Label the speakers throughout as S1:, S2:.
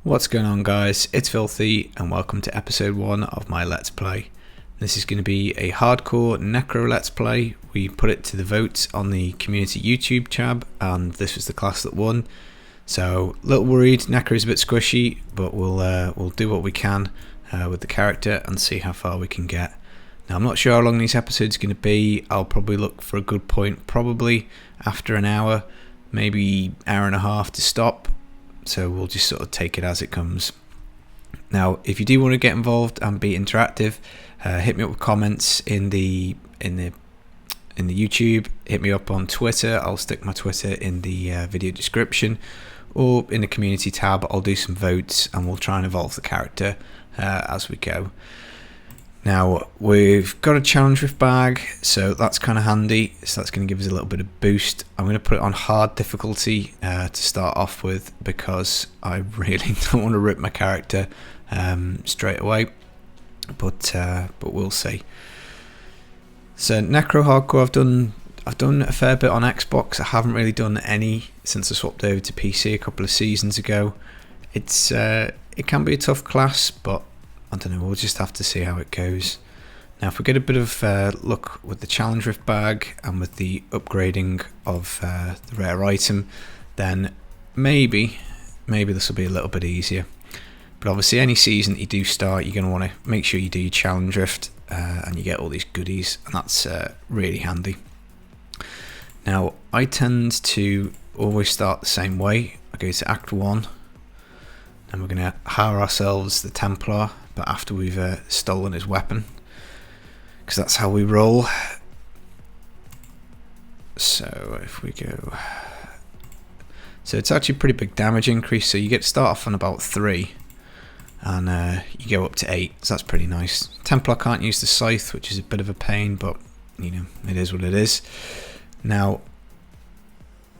S1: What's going on, guys? It's Filthy and welcome to episode 1 of my Let's Play. This is going to be a hardcore Necro Let's Play. We put it to the vote on the community YouTube tab and this was the class that won. So, a little worried, Necro is a bit squishy, but we'll do what we can with the character and see how far we can get. Now, I'm not sure how long these episodes are going to be. I'll probably look for a good point, probably after an hour, maybe hour and a half to stop. So we'll just sort of take it as it comes. Now, if you do want to get involved and be interactive, hit me up with comments in the YouTube. Hit me up on Twitter. I'll stick my Twitter in the video description, or in the community tab. I'll do some votes and we'll try and evolve the character as we go. Now, we've got a challenge rift bag, so that's kind of handy. So that's going to give us a little bit of boost. I'm going to put it on hard difficulty to start off with because I really don't want to rip my character straight away. But we'll see. So Necro Hardcore, I've done a fair bit on Xbox. I haven't really done any since I swapped over to PC a couple of seasons ago. It can be a tough class, but I don't know, we'll just have to see how it goes. Now, if we get a bit of luck with the challenge rift bag and with the upgrading of the rare item, then maybe this will be a little bit easier. But obviously, any season that you do start, you're going to want to make sure you do your challenge rift and you get all these goodies, and that's really handy. Now, I tend to always start the same way. I go to Act 1, and we're going to hire ourselves the Templar, but after we've stolen his weapon, because that's how we roll. So if we go, so it's actually a pretty big damage increase. So you get to start off on about 3, and you go up to 8. So that's pretty nice. Templar can't use the scythe, which is a bit of a pain, but you know, it is what it is. Now,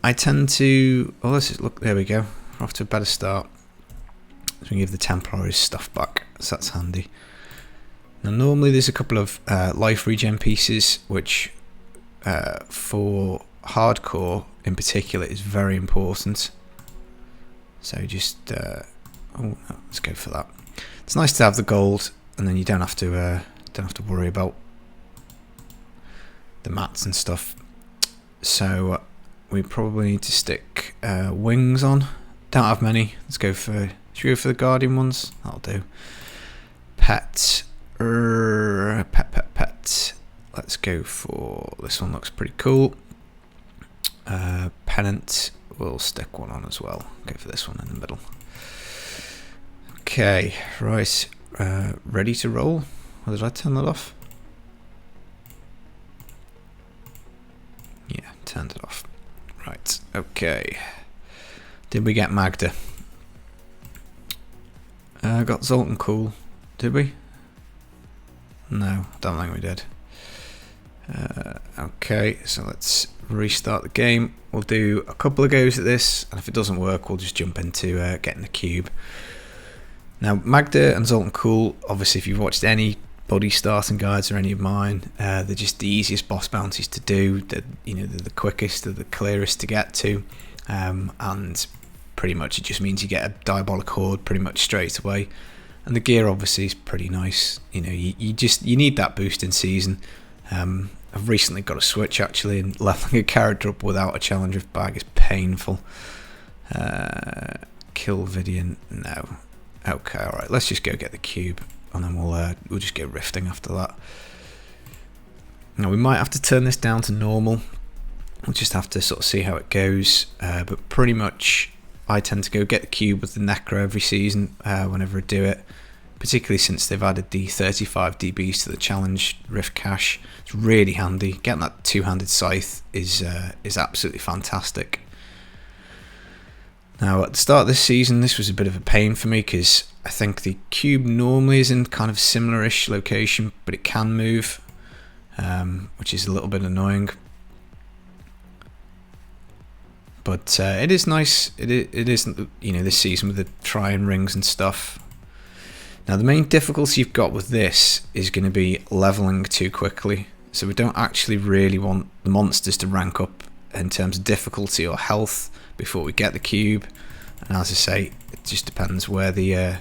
S1: I tend to. Oh, let's just look. There we go. We're off to a better start. So we give the Templar his stuff back, so that's handy. Now, normally there's a couple of life regen pieces, which for hardcore in particular is very important. So just oh no, let's go for that. It's nice to have the gold, and then you don't have to worry about the mats and stuff. So we probably need to stick wings on. Don't have many. Let's go for. Should we go for the Guardian ones? That'll do. Pet. Pet. Let's go for this one. Looks pretty cool. Pennant. We'll stick one on as well. Go for this one in the middle. Okay, right. Ready to roll? Or did I turn that off? Yeah, turned it off. Right. Okay. Did we get Magda? Got Zoltan Cool. Did we? No, don't think we did. Okay, so let's restart the game. We'll do a couple of goes at this, and if it doesn't work, we'll just jump into getting the cube. Now, Magda and Zoltan Cool, obviously, if you've watched any body starting guides or any of mine, they're just the easiest boss bounties to do. They're the quickest, they're the clearest to get to, and pretty much it just means you get a diabolic horde pretty much straight away, and the gear obviously is pretty nice. You know, you need that boost in season. I've recently got a switch actually, and leveling a character up without a challenge rift bag is painful. Kill Vidian, no. Okay, all right, let's just go get the cube, and then we'll just go rifting after that. Now we might have to turn this down to normal. We'll just have to sort of see how it goes, but pretty much I tend to go get the cube with the Necro every season whenever I do it, particularly since they've added the 35 DBs to the challenge rift cache. It's really handy. Getting that two-handed scythe is absolutely fantastic. Now, at the start of this season, this was a bit of a pain for me because I think the cube normally is in kind of similar-ish location, but it can move, which is a little bit annoying. But it is nice. It is, this season with the try-and rings and stuff. Now, the main difficulty you've got with this is going to be leveling too quickly. So we don't actually really want the monsters to rank up in terms of difficulty or health before we get the cube. And as I say, it just depends where the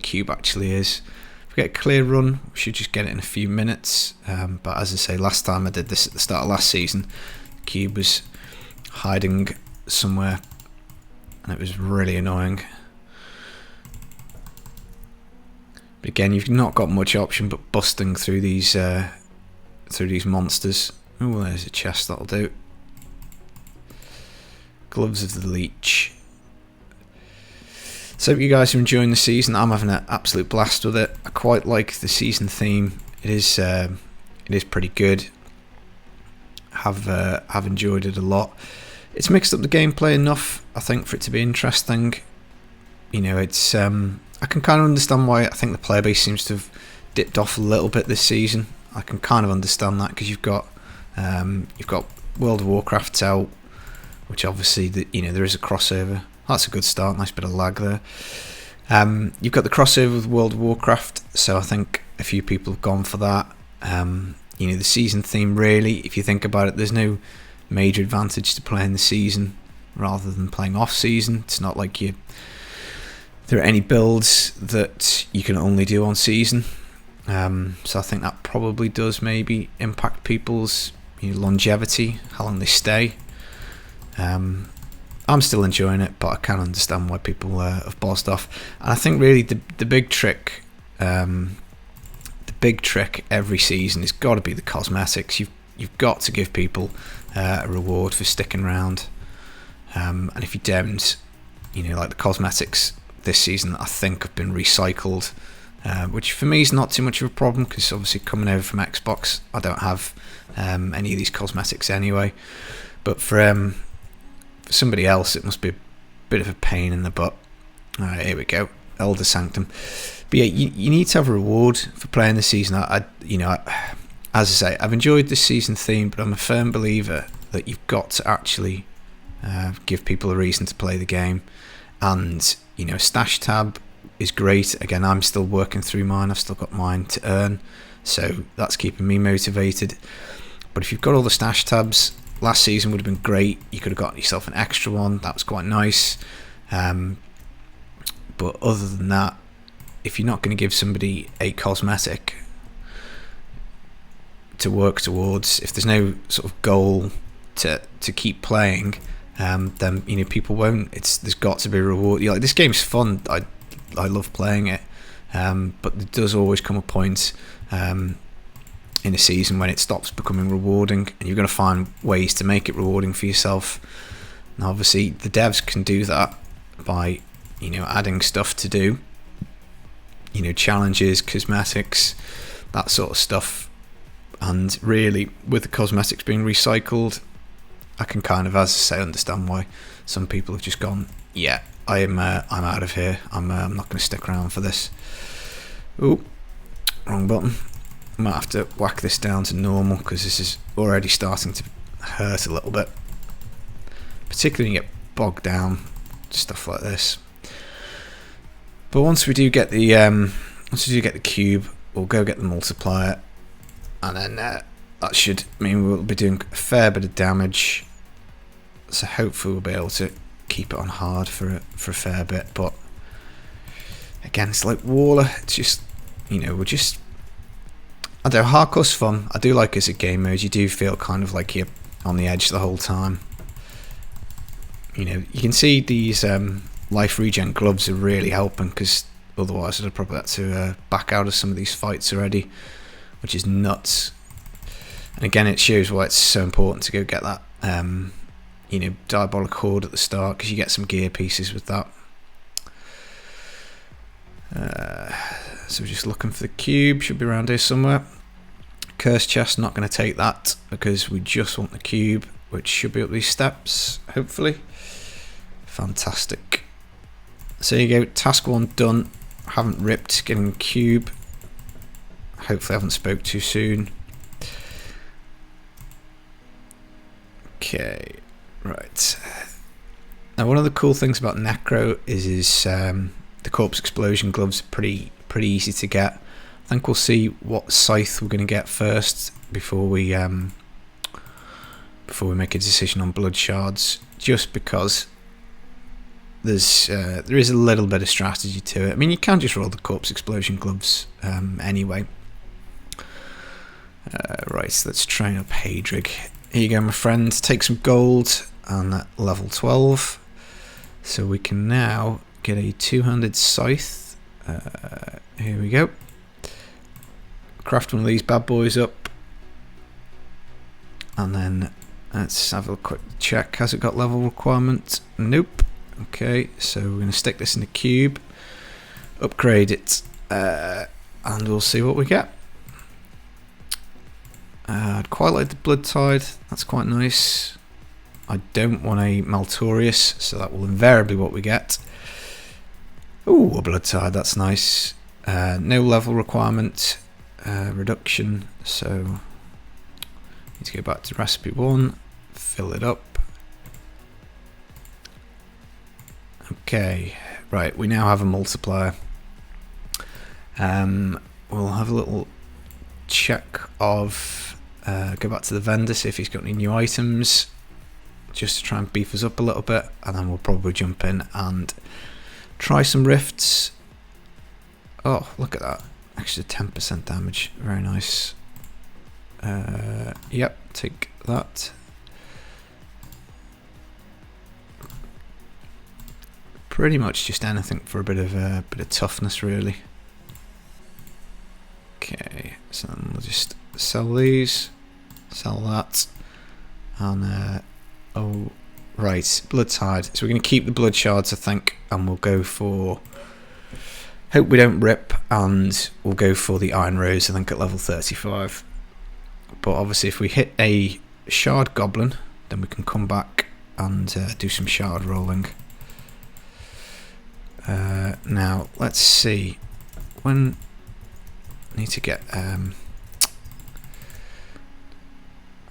S1: cube actually is. If we get a clear run, we should just get it in a few minutes. But as I say, last time I did this at the start of last season, the cube was hiding somewhere, and it was really annoying. But again, you've not got much option but busting through these monsters. Oh, there's a chest, that'll do. Gloves of the Leech. So hope you guys are enjoying the season. I'm having an absolute blast with it. I quite like the season theme. It is pretty good. Have enjoyed it a lot. It's mixed up the gameplay enough, I think, for it to be interesting. You know, it's I can kind of understand why I think the player base seems to have dipped off a little bit this season. I can kind of understand that because you've got World of Warcraft out, which obviously there is a crossover. That's a good start. Nice bit of lag there. You've got the crossover with World of Warcraft, so I think a few people have gone for that. The season theme, really, if you think about it, there's no major advantage to playing the season rather than playing off season. It's not like there are any builds that you can only do on season. So I think that probably does maybe impact people's longevity, how long they stay. I'm still enjoying it, but I can understand why people have buzzed off. And I think really the big trick, every season has got to be the cosmetics. You've got to give people a reward for sticking around, and if you don't, like the cosmetics this season, I think have been recycled, which for me is not too much of a problem because obviously coming over from Xbox, I don't have any of these cosmetics anyway. But for somebody else, it must be a bit of a pain in the butt. Alright, here we go, Elder Sanctum. But yeah, you need to have a reward for playing the season. As I say, I've enjoyed this season theme, but I'm a firm believer that you've got to actually give people a reason to play the game. And stash tab is great. Again, I'm still working through mine. I've still got mine to earn, so that's keeping me motivated. But if you've got all the stash tabs, last season would have been great. You could have got yourself an extra one. That was quite nice. But other than that, if you're not going to give somebody a cosmetic to work towards, if there's no sort of goal to keep playing, then people won't. There's got to be a reward. Like, this game's fun. I love playing it, but there does always come a point in a season when it stops becoming rewarding, and you're going to find ways to make it rewarding for yourself. Now, obviously, the devs can do that by adding stuff to do, challenges, cosmetics, that sort of stuff. And really, with the cosmetics being recycled, I can kind of, as I say, understand why some people have just gone, yeah, I'm out of here. I'm not going to stick around for this. Oh, wrong button. I might have to whack this down to normal because this is already starting to hurt a little bit, particularly when you get bogged down, stuff like this. But once we do get the cube, we'll go get the multiplier, and then that should mean we'll be doing a fair bit of damage. So hopefully we'll be able to keep it on hard for a fair bit. But again, it's like Waller. It's just I don't know, hardcore's fun. I do like as a game mode. You do feel kind of like you're on the edge the whole time. You can see these life regen gloves are really helping, because otherwise I'd have probably had to back out of some of these fights already, which is nuts. And again, it shows why it's so important to go get that diabolic horde at the start, because you get some gear pieces with that. So we're just looking for the cube, should be around here somewhere. Curse chest, not going to take that because we just want the cube, which should be up these steps, hopefully. Fantastic. So there you go, task 1 done. Haven't ripped getting the cube. Hopefully I haven't spoke too soon. Okay, right. Now, one of the cool things about Necro is the corpse explosion gloves are pretty easy to get. I think we'll see what scythe we're going to get first before we make a decision on blood shards, just because there is a little bit of strategy to it. I mean, you can just roll the corpse explosion gloves anyway. Right, so let's train up Hadrig. Here you go, my friend. Take some gold and at level 12. So we can now get a two-handed scythe. Here we go. Craft one of these bad boys up. And then let's have a quick check. Has it got level requirement? Nope. Okay, so we're going to stick this in the cube. Upgrade it. And we'll see what we get. I'd quite like the Blood Tide. That's quite nice. I don't want a Maltorius, so that will invariably what we get. Ooh, a Blood Tide, that's nice. No level requirement reduction, so need to go back to recipe 1, fill it up. Okay, right, we now have a multiplier. We'll have a little check of, go back to the vendor, see if he's got any new items, just to try and beef us up a little bit, and then we'll probably jump in and try some rifts. Oh, look at that. Extra 10% damage. Very nice. Yep, take that. Pretty much just anything for a bit of toughness, really. Okay, so then we'll just sell these, sell that, and oh, right, Blood Tide. So we're going to keep the blood shards, I think, and we'll go for, hope we don't rip, and we'll go for the Iron Rose, I think, at level 35. But obviously if we hit a shard goblin, then we can come back and do some shard rolling. Now, let's see, when, I need to get, I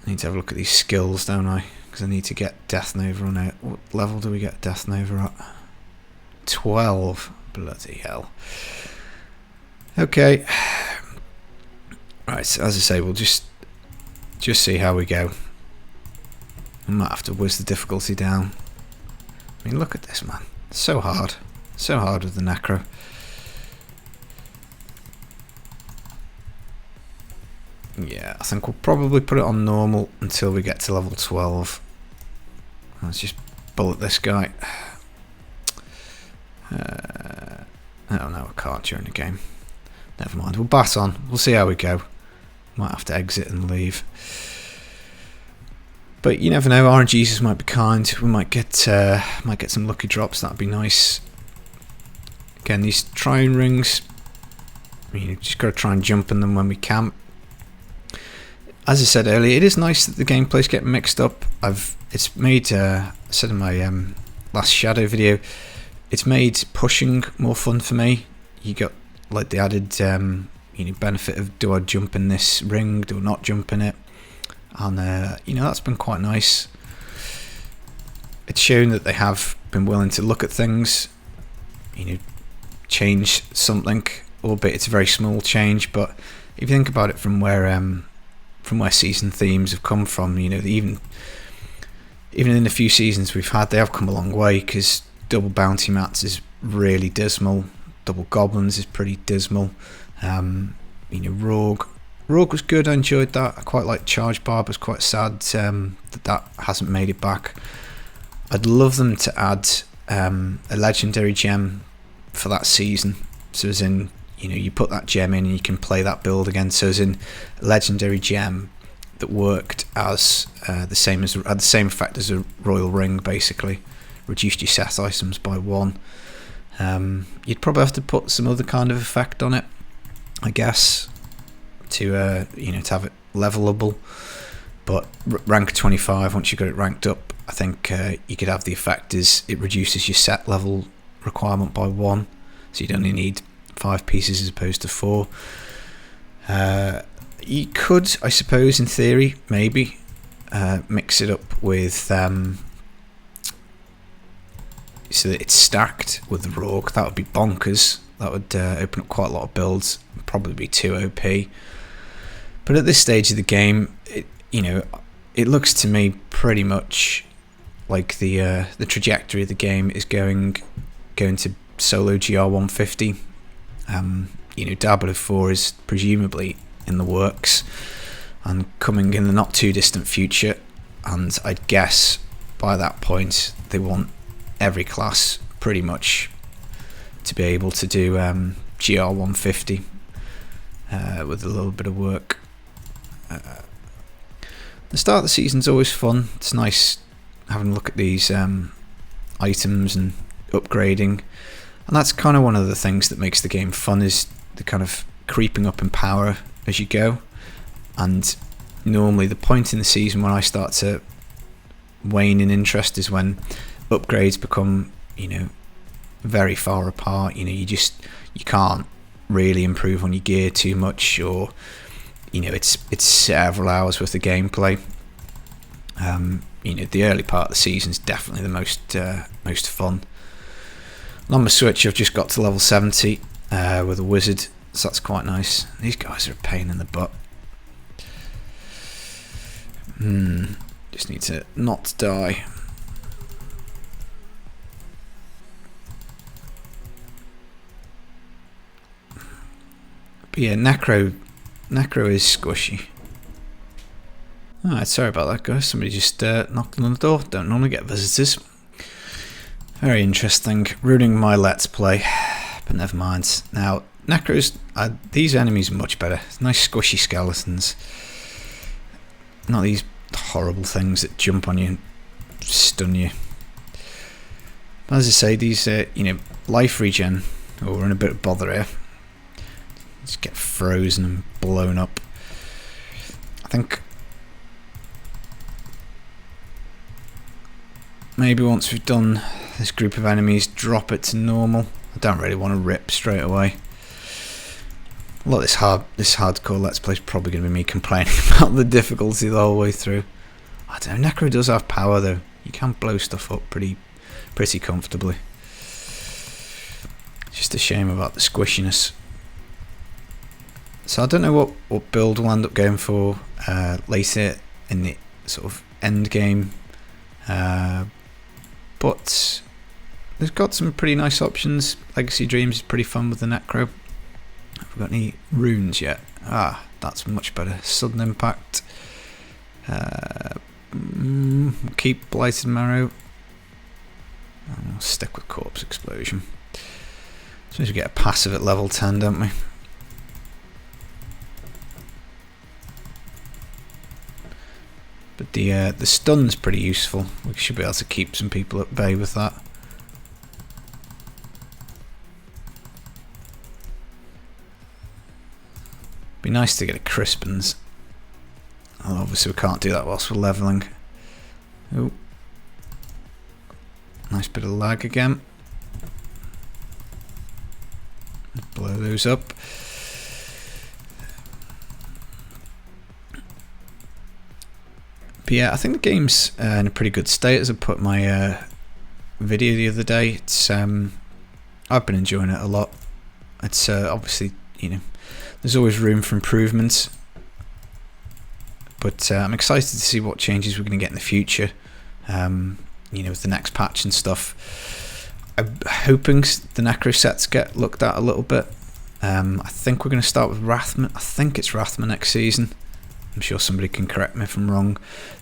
S1: need to have a look at these skills, don't I? Because I need to get Death Nova on it. What level do we get Death Nova at? 12. Bloody hell. Okay. Right, so as I say, we'll just see how we go. I might have to whiz the difficulty down. I mean, look at this, man. It's so hard. So hard with the Necro. Yeah, I think we'll probably put it on normal until we get to level 12. Let's just bullet this guy. Oh no, I can't during the game. Never mind, we'll bat on. We'll see how we go. Might have to exit and leave. But you never know, RNGs might be kind. We might get some lucky drops, that'd be nice. Again, these trying rings, I mean, you just got to try and jump in them when we can. As I said earlier, it is nice that the gameplay's getting mixed up. It's made, I said in my last Shadow video, it's made pushing more fun for me. You got like the added benefit of, do I jump in this ring, do I not jump in it, and that's been quite nice. It's shown that they have been willing to look at things, change something, albeit it's a very small change. But if you think about it from where season themes have come from, even in the few seasons we've had, they have come a long way, because double bounty mats is really dismal, double goblins is pretty dismal. Rogue was good, I enjoyed that. I quite like Charge Barb. It's quite sad that hasn't made it back. I'd love them to add a legendary gem for that season, so as in, you put that gem in and you can play that build again. So as in, a legendary gem that worked as had the same effect as a royal ring, basically reduced your set items by 1. You'd probably have to put some other kind of effect on it, I guess, to to have it levelable. But rank 25, once you got it ranked up, I think you could have the effect is it reduces your set level requirement by 1, so you'd only need 5 pieces as opposed to 4. You could, I suppose, in theory, maybe mix it up with so that it's stacked with the Rogue. That would be bonkers. That would open up quite a lot of builds. Probably be too OP. But at this stage of the game, it looks to me pretty much like the trajectory of the game is going to solo GR150. You know, Diablo 4 is presumably in the works and coming in the not too distant future, and I'd guess by that point they want every class pretty much to be able to do GR150 with a little bit of work. The start of the season's always fun. It's nice having a look at these items and upgrading, and that's kind of one of the things that makes the game fun, is the kind of creeping up in power as you go. And normally the point in the season when I start to wane in interest is when upgrades become, you know, very far apart. You know, you can't really improve on your gear too much, or you know, it's several hours worth of gameplay. You know, the early part of the season is definitely the most fun. And on my Switch, I've just got to level 70 with a wizard, so that's quite nice. These guys are a pain in the butt. Just need to not die. But yeah, Necro is squishy. Alright, sorry about that, guys. Somebody just knocked on the door. Don't normally get visitors. Very interesting. Ruining my let's play. But never mind. Now, Necros, these enemies are much better. Nice squishy skeletons. Not these horrible things that jump on you and stun you. But as I say, these, you know, life regen. Oh, we're in a bit of bother here. Just get frozen and blown up. I think maybe once we've done this group of enemies, drop it to normal. I don't really want to rip straight away. A lot of this hardcore Let's Play is probably going to be me complaining about the difficulty the whole way through. I don't know, Necro does have power though. You can blow stuff up pretty comfortably. Just a shame about the squishiness. So I don't know what build we'll end up going for later in the sort of end game, but there's got some pretty nice options. Legacy Dreams is pretty fun with the Necro. Have we got any runes yet? Ah, that's much better. Sudden Impact. Keep Blighted Marrow. I'll stick with Corpse Explosion. So we get a passive at level 10, don't we? But the stun's pretty useful. We should be able to keep some people at bay with that. Be nice to get a Crispins. Well, obviously we can't do that whilst we're leveling. Oh, nice bit of lag again. Blow those up. But yeah, I think the game's in a pretty good state. As I put my video the other day, it's I've been enjoying it a lot. It's obviously, you know, there's always room for improvement, but I'm excited to see what changes we're going to get in the future. You know, with the next patch and stuff. I'm hoping the Necro sets get looked at a little bit. I think we're going to start with Wrathman. I think it's Wrathman next season. I'm sure somebody can correct me if I'm wrong.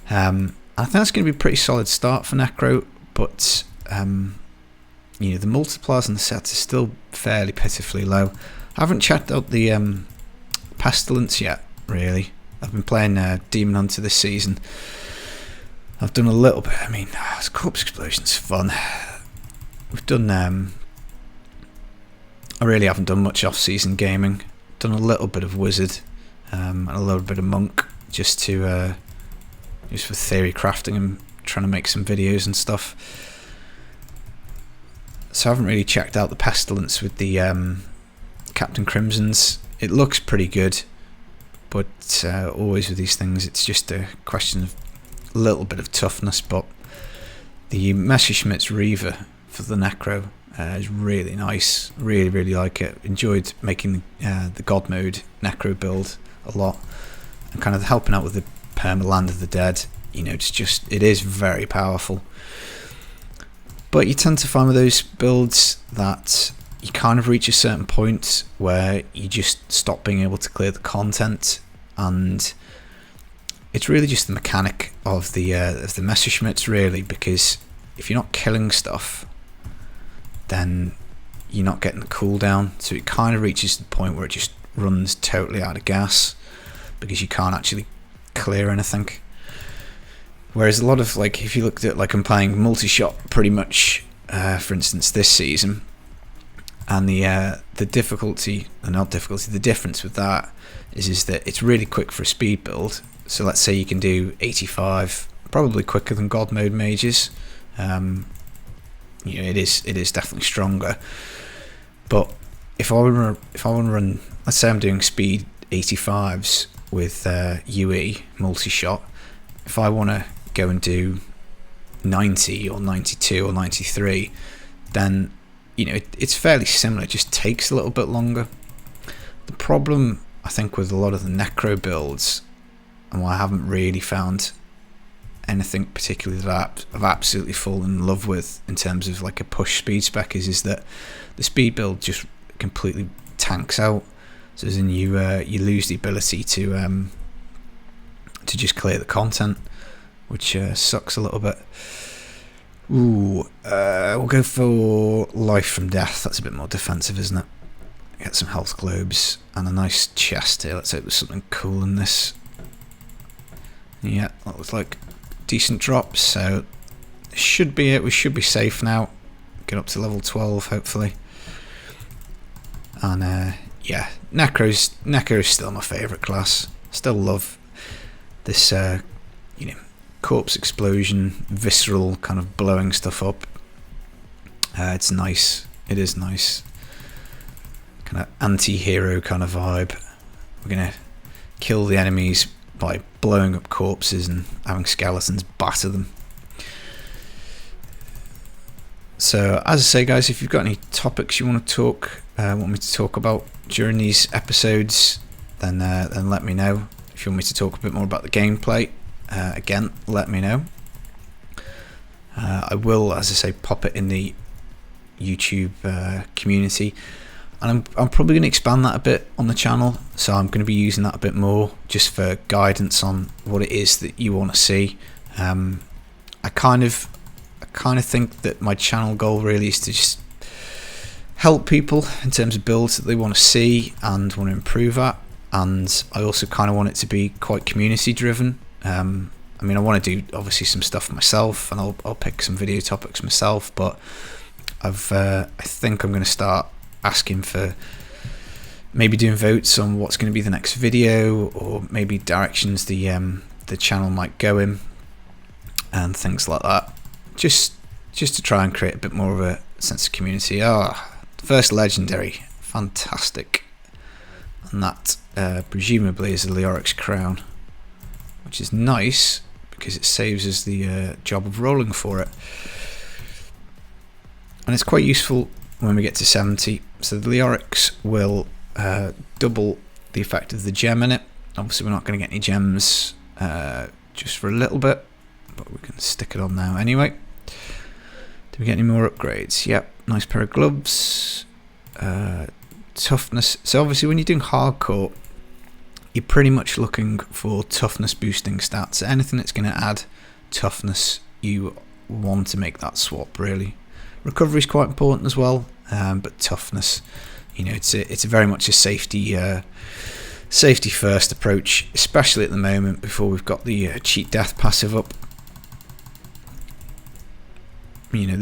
S1: I think that's going to be a pretty solid start for Necro, but you know, the multipliers on the sets are still fairly pitifully low. I haven't checked out the Pestilence yet, really. I've been playing Demon Hunter this season. I've done a little bit. I mean, Corpse Explosion's fun. We've done. I really haven't done much off-season gaming. Done a little bit of Wizard. And a little bit of Monk, just for theory crafting and trying to make some videos and stuff. So I haven't really checked out the Pestilence with the Captain Crimson's. It looks pretty good, but always with these things it's just a question of a little bit of toughness. But the Messerschmitt's Reaver for the Necro is really nice. Really like it. Enjoyed making the God Mode Necro build a lot, and kind of helping out with the perma Land of the Dead. you know, it is very powerful. But you tend to find with those builds that you kind of reach a certain point where you just stop being able to clear the content, and it's really just the mechanic of the Messerschmitts, really, because if you're not killing stuff, then you're not getting the cooldown, so it kind of reaches the point where it just runs totally out of gas because you can't actually clear anything. Whereas a lot of, like, if you looked at, like, I'm playing multi-shot pretty much, for instance, this season, and the difficulty, or not difficulty, the difference with that is that it's really quick for a speed build. So let's say you can do 85, probably quicker than God mode mages. You know, it is definitely stronger. But if I want to run, let's say I'm doing speed 85s with UE multi-shot, if I want to go and do 90 or 92 or 93, then, you know, it's fairly similar. It just takes a little bit longer. The problem, I think, with a lot of the Necro builds, and why I haven't really found anything particularly that I've absolutely fallen in love with in terms of like a push speed spec, is that the speed build just completely tanks out. So as in you lose the ability to just clear the content, which sucks a little bit. Ooh, we'll go for life from death. That's a bit more defensive, isn't it? Get some health globes and a nice chest here. Let's hope there's something cool in this. Yeah, that looks like decent drops, so should be it. We should be safe now. Get up to level 12 hopefully. And yeah, Necro's still my favourite class. Still love this you know, corpse explosion, visceral kind of blowing stuff up. It's nice. It is nice. Kind of anti-hero kind of vibe. We're gonna kill the enemies by blowing up corpses and having skeletons batter them. So as I say, guys, if you've got any topics you want me to talk about during these episodes, then let me know. If you want me to talk a bit more about the gameplay, again, let me know. I will, as I say, pop it in the YouTube community, and I'm probably going to expand that a bit on the channel, so I'm going to be using that a bit more just for guidance on what it is that you want to see. I kind of think that my channel goal really is to just help people in terms of builds that they want to see and want to improve at, and I also kind of want it to be quite community driven. I mean, I want to do obviously some stuff myself, and I'll pick some video topics myself, but I think I'm going to start asking for maybe doing votes on what's going to be the next video, or maybe directions the channel might go in, and things like that, just to try and create a bit more of a sense of community. First legendary, fantastic, and that presumably is a Leoric's crown, which is nice because it saves us the job of rolling for it, and it's quite useful when we get to 70. So the Leoric's will double the effect of the gem in it. Obviously we're not going to get any gems just for a little bit, but we can stick it on now anyway. Do we get any more upgrades? Yep, nice pair of gloves. Toughness. So obviously when you're doing hardcore, you're pretty much looking for toughness boosting stats. So anything that's going to add toughness, you want to make that swap, really. Recovery is quite important as well, but toughness, you know, it's very much a safety first approach, especially at the moment before we've got the cheat death passive up. You know,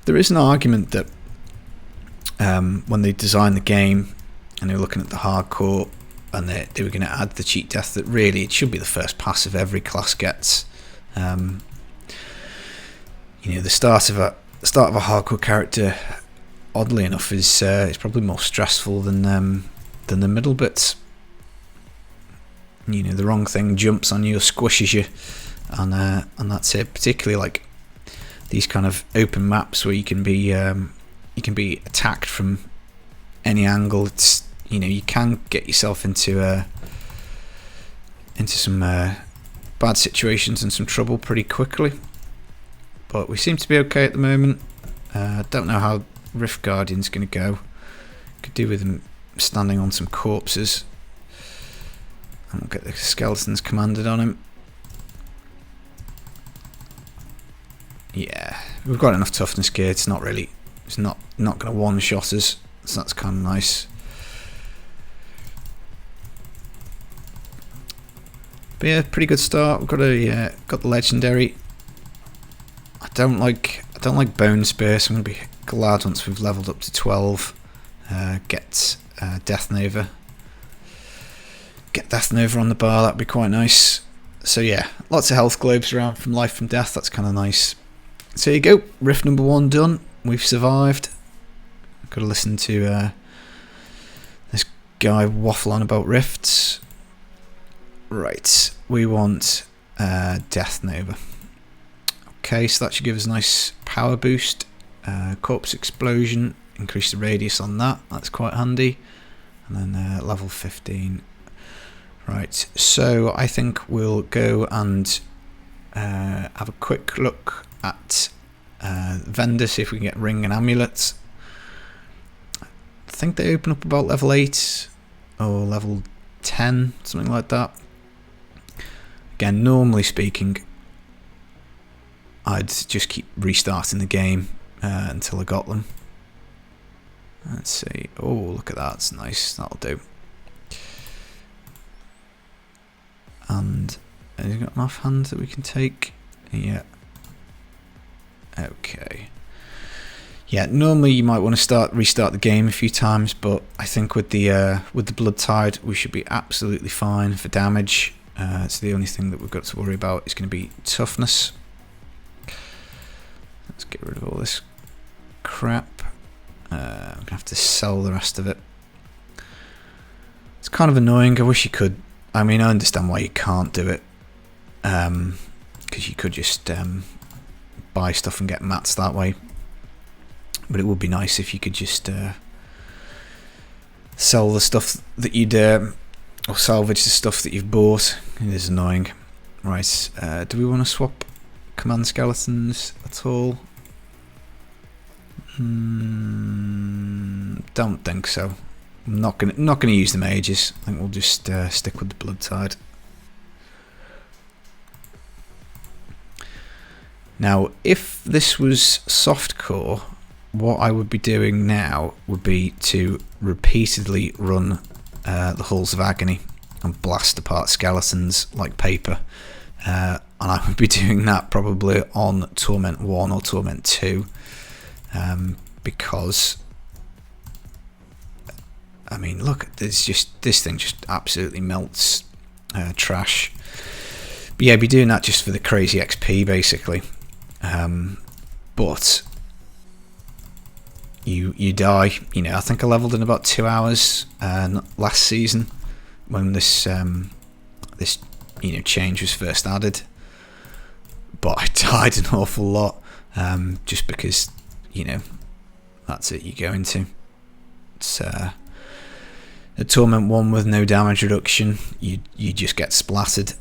S1: there is an argument that when they designed the game and they were looking at the hardcore and they were going to add the cheat death, that really it should be the first passive every class gets. You know, the start of a hardcore character, oddly enough, is probably more stressful than the middle bits. You know, the wrong thing jumps on you or squishes you, and that's it. Particularly like these kind of open maps where you can be attacked from any angle. It's, you know, you can get yourself into some bad situations and some trouble pretty quickly. But we seem to be okay at the moment. Don't know how Rift Guardian's going to go. Could do with him standing on some corpses. And we'll get the skeletons commanded on him. Yeah, we've got enough toughness gear. It's not going to one-shot us, so that's kind of nice. But yeah, pretty good start. We've got the legendary. I don't like bone spear, so I'm going to be glad once we've leveled up to 12. Get Death Nova. Get Death Nova on the bar. That'd be quite nice. So yeah, lots of health globes around from life from death. That's kind of nice. So there you go, rift number 1 done. We've survived. Got to listen to this guy waffle on about rifts. Right, we want Death Nova. Okay, so that should give us a nice power boost. Corpse explosion, increase the radius on that. That's quite handy. And then level 15. Right, so I think we'll go and have a quick look at vendor, see if we can get ring and amulets. I think they open up about level 8 or level 10, something like that. Again, normally speaking, I'd just keep restarting the game until I got them. Let's see. Oh, look at that, it's nice, that'll do. And has he got an offhand that we can take? Yeah. Okay. Yeah, normally you might want to restart the game a few times, but I think with the blood tide we should be absolutely fine for damage. So the only thing that we've got to worry about is going to be toughness. Let's get rid of all this crap. I'm going to have to sell the rest of it. It's kind of annoying. I wish you could. I mean, I understand why you can't do it. Because you could just buy stuff and get mats that way. But it would be nice if you could just sell the stuff that you'd... or salvage the stuff that you've bought. It is annoying. Right, do we want to swap command skeletons at all? Don't think so. I'm not gonna use the mages. I think we'll just stick with the blood tide. Now, if this was softcore, what I would be doing now would be to repeatedly run the Halls of Agony and blast apart skeletons like paper. And I would be doing that probably on Torment 1 or Torment 2. Because I mean, look, this thing just absolutely melts trash. But yeah, be doing that just for the crazy XP basically. But you die. You know, I think I leveled in about 2 hours last season when this change was first added. But I died an awful lot just because that's it you go into. It's a Torment 1 with no damage reduction. You just get splattered.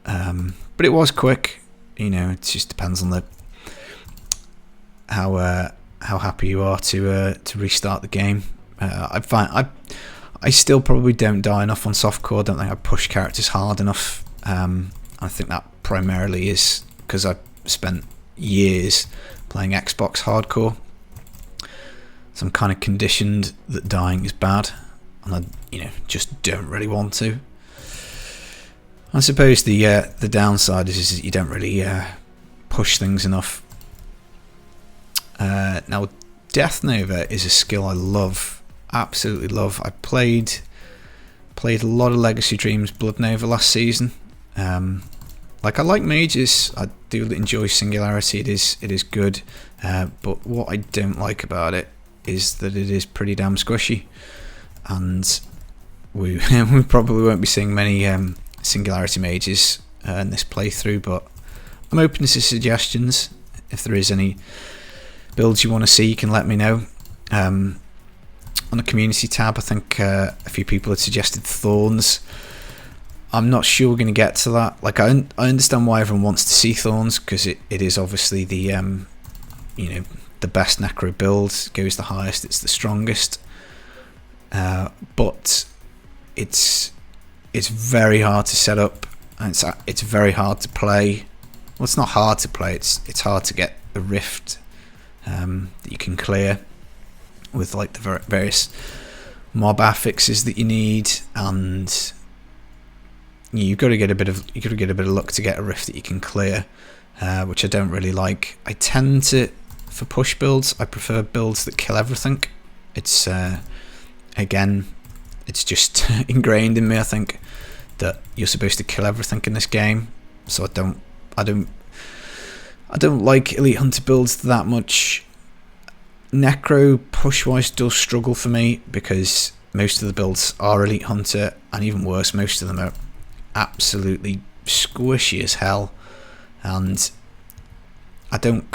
S1: But it was quick. It just depends on how happy you are to restart the game. I find I still probably don't die enough on softcore. I don't think I push characters hard enough. I think that primarily is because I've spent years playing Xbox hardcore, so I'm kind of conditioned that dying is bad, and I just don't really want to. I suppose the downside is that you don't really push things enough. Now, Death Nova is a skill I love, absolutely love. I played a lot of Legacy Dreams Blood Nova last season. I like mages. I do enjoy Singularity. It is good. But what I don't like about it is that it is pretty damn squishy, and we probably won't be seeing many Singularity mages in this playthrough. But I'm open to suggestions. If there is any builds you want to see, you can let me know. On the community tab, I think a few people had suggested Thorns. I'm not sure we're going to get to that. Like, I understand why everyone wants to see Thorns, because it is obviously the you know, the best Necro build. It goes the highest, it's the strongest, but it's very hard to set up, and it's very hard to play. Well, it's not hard to play, it's hard to get a rift that you can clear with like the various mob affixes that you need, and you've got to get a bit of luck to get a rift that you can clear, which I don't really like. I tend to, for push builds, I prefer builds that kill everything. It's again, it's just ingrained in me, I think, that you're supposed to kill everything in this game. So I don't like Elite Hunter builds that much. Necro push-wise does struggle for me, because most of the builds are Elite Hunter, and even worse, most of them are absolutely squishy as hell, and I don't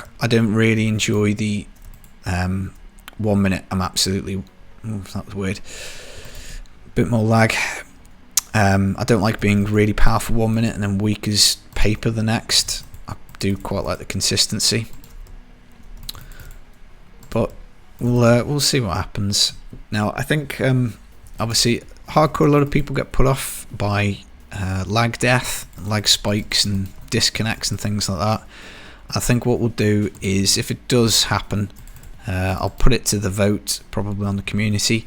S1: really enjoy the 1 minute I'm absolutely, that was weird, bit more lag. I don't like being really powerful 1 minute and then weak as paper the next. I do quite like the consistency, but we'll see what happens. Now, I think obviously hardcore, a lot of people get put off by lag death, lag spikes and disconnects and things like that. I think what we'll do is, if it does happen, I'll put it to the vote, probably on the community,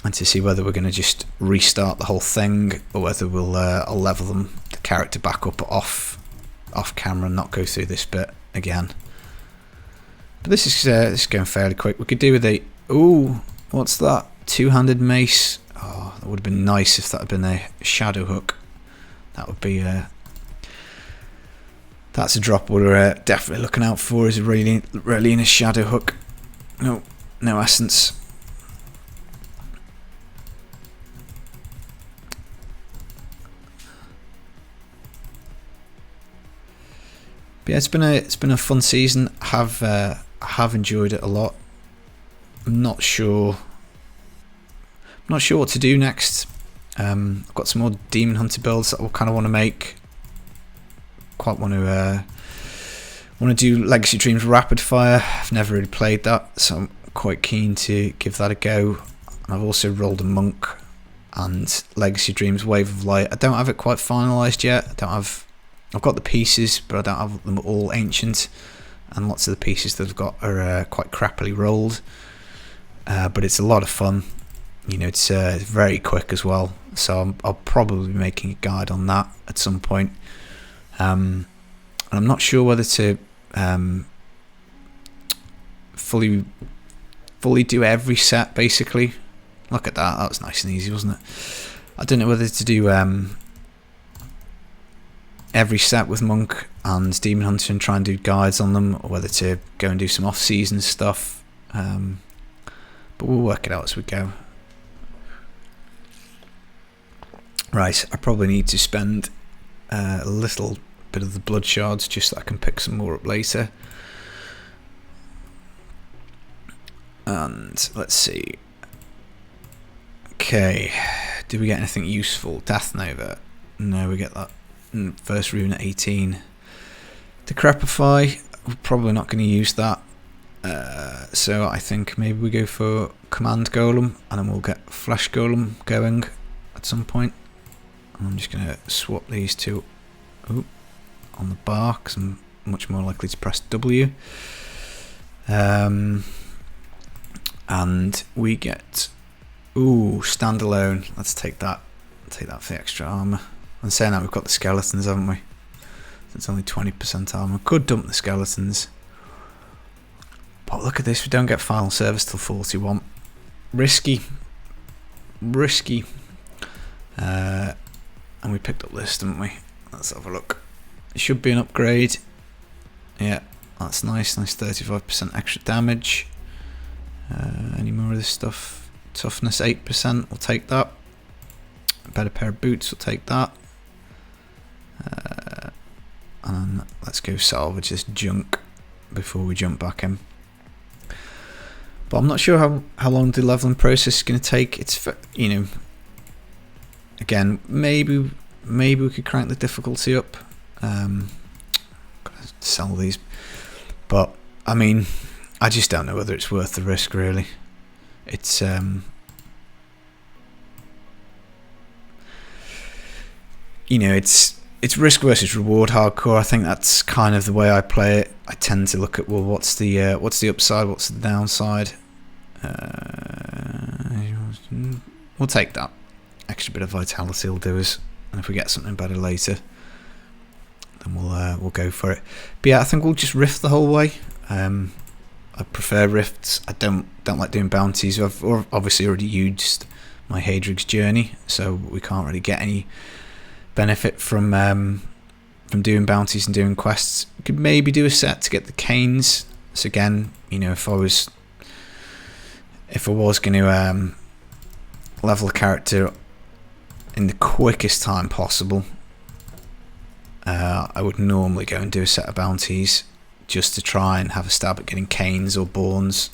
S1: and to see whether we're going to just restart the whole thing, or whether we'll I'll level the character back up off camera and not go through this bit again. But this is going fairly quick. We could do with a, ooh, what's that? Two-handed mace. Oh, that would have been nice if that had been a shadow hook. That would be that's a drop we're definitely looking out for, is a really in a shadow hook. No essence. But yeah, it's been a fun season. I have enjoyed it a lot. I'm not sure what to do next. I've got some more Demon Hunter builds that I kind of want to make. Quite want to do Legacy Dreams Rapid Fire. I've never really played that, so I'm quite keen to give that a go. And I've also rolled a Monk and Legacy Dreams Wave of Light. I don't have it quite finalised yet. I've got the pieces, but I don't have them all ancient, and lots of the pieces that I've got are quite crappily rolled. But it's a lot of fun. You know, it's very quick as well, so I'll probably be making a guide on that at some point. And I'm not sure whether to fully do every set, basically. Look at that, that was nice and easy, wasn't it? I don't know whether to do every set with Monk and Demon Hunter and try and do guides on them, or whether to go and do some off-season stuff. But we'll work it out as we go. Right, I probably need to spend a little bit of the blood shards just so I can pick some more up later. And let's see. Okay, did we get anything useful? Death Nova. No, we get that first rune at 18. Decrepify, we're probably not going to use that. So I think maybe we go for Command Golem, and then we'll get Flesh Golem going at some point. And I'm just going to swap these two on the bar, because I'm much more likely to press W. And we get standalone. Let's take that. Take that for the extra armor. And saying that, we've got the skeletons, haven't we? It's only 20% armor. Could dump the skeletons. But look at this, we don't get final service till 41. Risky. And we picked up this, didn't we? Let's have a look. It should be an upgrade. Yeah, that's nice. Nice 35% extra damage. Any more of this stuff? Toughness 8%, we'll take that. A better pair of boots, we'll take that. And let's go salvage this junk before we jump back in. But I'm not sure how long the leveling process is going to take. It's, you know, again, maybe maybe we could crank the difficulty up. Gotta sell these, but I mean, I just don't know whether it's worth the risk really. It's you know, it's risk versus reward hardcore. I think that's kind of the way I play it. I tend to look at, well, what's the upside, what's the downside. We'll take that extra bit of vitality will do us, and if we get something better later, then we'll go for it. But yeah, I think we'll just rift the whole way. I prefer rifts. I don't like doing bounties. I've obviously already used my Hadrig's journey, so we can't really get any benefit from doing bounties and doing quests. We could maybe do a set to get the canes. So again, you know, if I was going to level a character in the quickest time possible, I would normally go and do a set of bounties just to try and have a stab at getting canes or borns,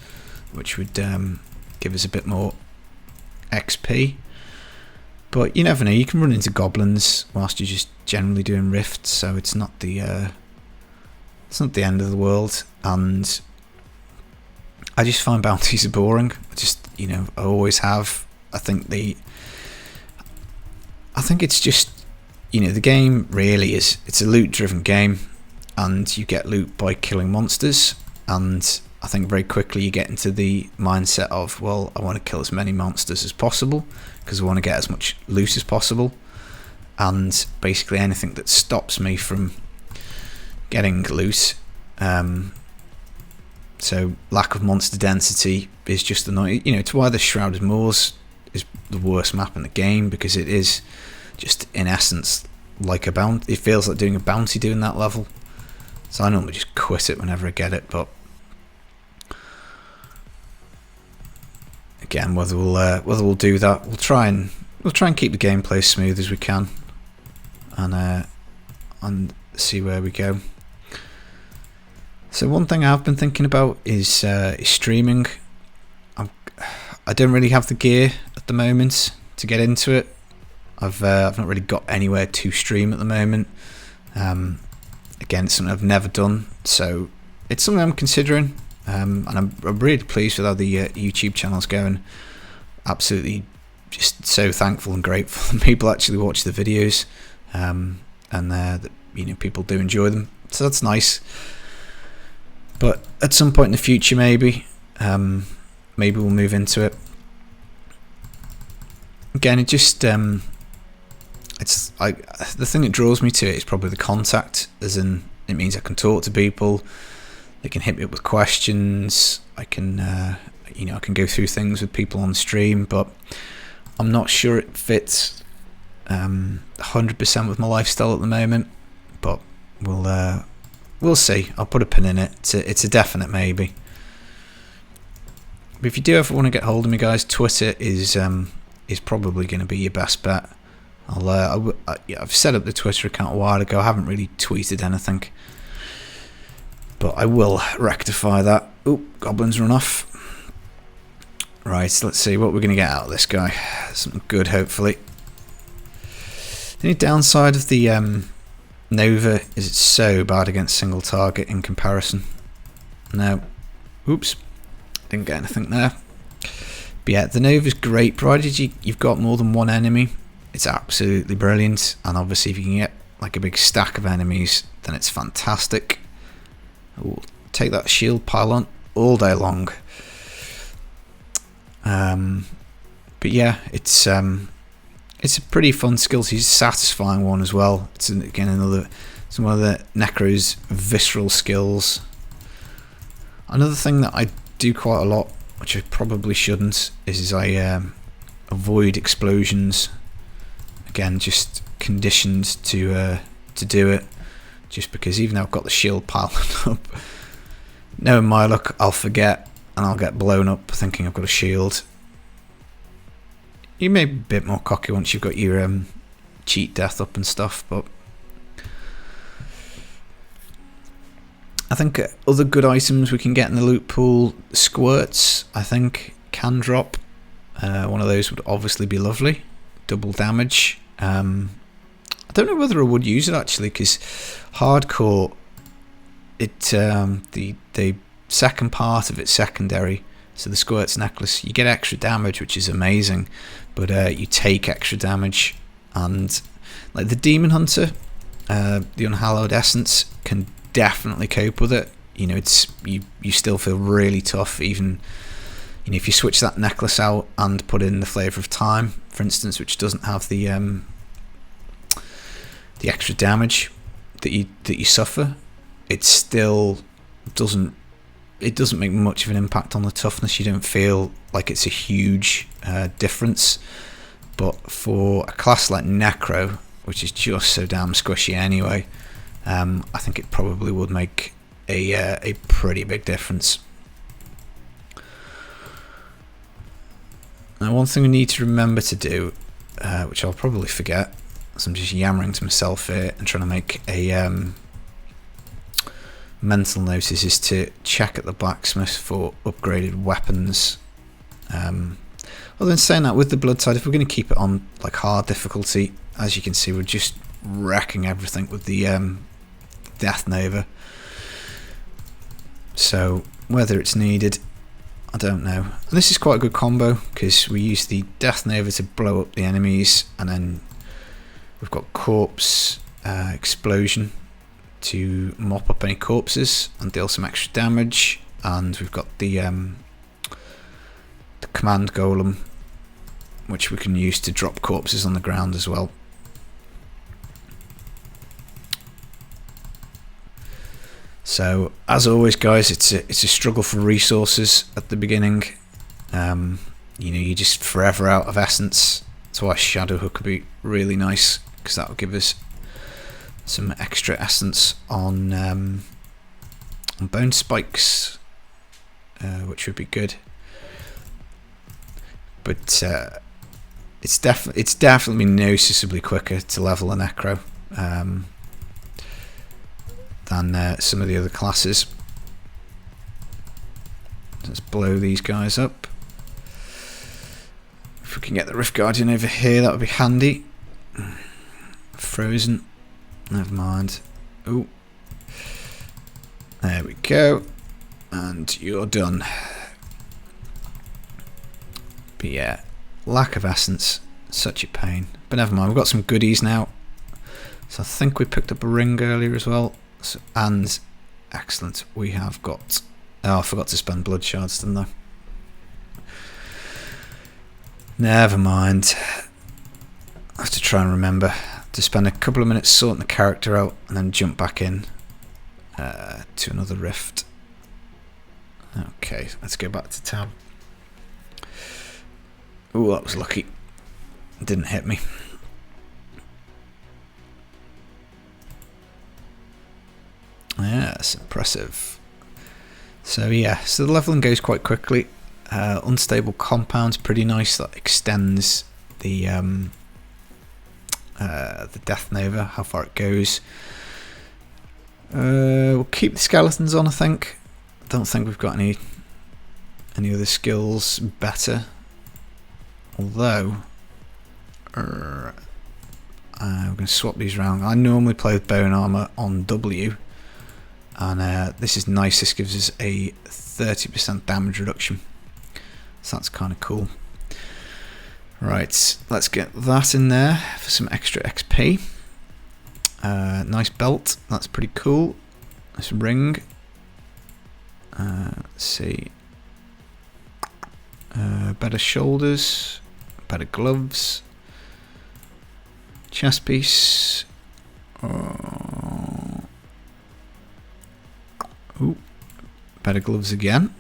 S1: which would give us a bit more XP. But you never know, you can run into goblins whilst you're just generally doing rifts, so it's not the end of the world. And I just find bounties are boring. You know, I always have. I think it's just, you know, the game really is, it's a loot driven game, and you get loot by killing monsters, and I think very quickly you get into the mindset of, well, I want to kill as many monsters as possible because I want to get as much loot as possible, and basically anything that stops me from getting loot, so lack of monster density is just annoying. You know, it's why the Shrouded Moors is the worst map in the game, because it is just in essence like a bounty. It feels like doing a bounty doing that level. So I normally just quit it whenever I get it, but again, whether we'll do that, we'll try and keep the gameplay as smooth as we can, and see where we go. So one thing I've been thinking about is streaming. I don't really have the gear at the moment to get into it. I've not really got anywhere to stream at the moment. Again, it's something I've never done, so it's something I'm considering, and I'm really pleased with how the YouTube channel's going. Absolutely just so thankful and grateful that people actually watch the videos, and that, you know, people do enjoy them, so that's nice. But at some point in the future, maybe we'll move into it. Again, it just it's like, the thing that draws me to it is probably the contact, as in it means I can talk to people, they can hit me up with questions, I can you know, I can go through things with people on stream, but I'm not sure it fits 100% with my lifestyle at the moment, but we'll see. I'll put a pin in it. It's a definite maybe. But if you do ever want to get hold of me, guys, Twitter is probably going to be your best bet. I've set up the Twitter account a while ago. I haven't really tweeted anything, but I will rectify that. Oh, goblins run off. Right, let's see what we're going to get out of this guy. Something good, hopefully. The only downside of the Nova is it's so bad against single target in comparison. No, oops, didn't get anything there. But yeah, the Nova's great, provided you've got more than one enemy. It's absolutely brilliant, and obviously if you can get like a big stack of enemies, then it's fantastic. We'll take that shield pile on all day long. But yeah, it's a pretty fun skill to use, satisfying one as well. It's again it's one of the Necro's visceral skills. Another thing that I do quite a lot, which I probably shouldn't, is I avoid explosions. Again, just conditioned to do it, just because even though I've got the shield piled up, knowing my luck, I'll forget and I'll get blown up thinking I've got a shield. You may be a bit more cocky once you've got your cheat death up and stuff, but I think other good items we can get in the loot pool, squirts, I think, can drop. One of those would obviously be lovely. Double damage. I don't know whether I would use it actually, because hardcore, the second part of its secondary, so the Squirt's Necklace, you get extra damage, which is amazing, but you take extra damage, and like the Demon Hunter, the Unhallowed Essence can definitely cope with it. You know, you still feel really tough, even, you know, if you switch that necklace out and put in the Flavor of Time, for instance, which doesn't have the extra damage that you suffer, it still doesn't make much of an impact on the toughness. You don't feel like it's a huge difference. But for a class like Necro, which is just so damn squishy anyway, I think it probably would make a pretty big difference. Now, one thing we need to remember to do, which I'll probably forget, as I'm just yammering to myself here and trying to make a mental notice, is to check at the blacksmith for upgraded weapons. Although in saying that, with the Blood Tide, if we're going to keep it on like hard difficulty, as you can see, we're just wrecking everything with the Death Nova. So whether it's needed, I don't know. And this is quite a good combo, because we use the Death Nova to blow up the enemies, and then we've got Corpse Explosion to mop up any corpses and deal some extra damage, and we've got the Command Golem, which we can use to drop corpses on the ground as well. So as always, guys, it's a struggle for resources at the beginning. You know, you're just forever out of essence. That's why Shadow Hook would be really nice, because that will give us some extra essence on Bone Spikes, which would be good. But it's definitely noticeably quicker to level a Necro than some of the other classes. Let's blow these guys up. If we can get the Rift Guardian over here, that would be handy. Frozen. Never mind. Oh, there we go. And you're done. But yeah, lack of essence, such a pain. But never mind, we've got some goodies now. So I think we picked up a ring earlier as well. So, and excellent, we have got... Oh, I forgot to spend blood shards, didn't I? Never mind. I have to try and remember to spend a couple of minutes sorting the character out and then jump back in to another rift. Okay, let's go back to tab. Oh, that was lucky. It didn't hit me. Yes, impressive. So yeah, so the leveling goes quite quickly. Unstable Compound's pretty nice. That extends the Death Nova, how far it goes. We'll keep the skeletons on, I think. I don't think we've got any other skills better. Although, we're going to swap these around. I normally play with Bone Armor on W, and this is nice. This gives us a 30% damage reduction, so that's kind of cool. Right, let's get that in there for some extra XP. Nice belt, that's pretty cool. Nice ring. Let's see. Better shoulders, better gloves, chest piece. Ooh, better gloves again.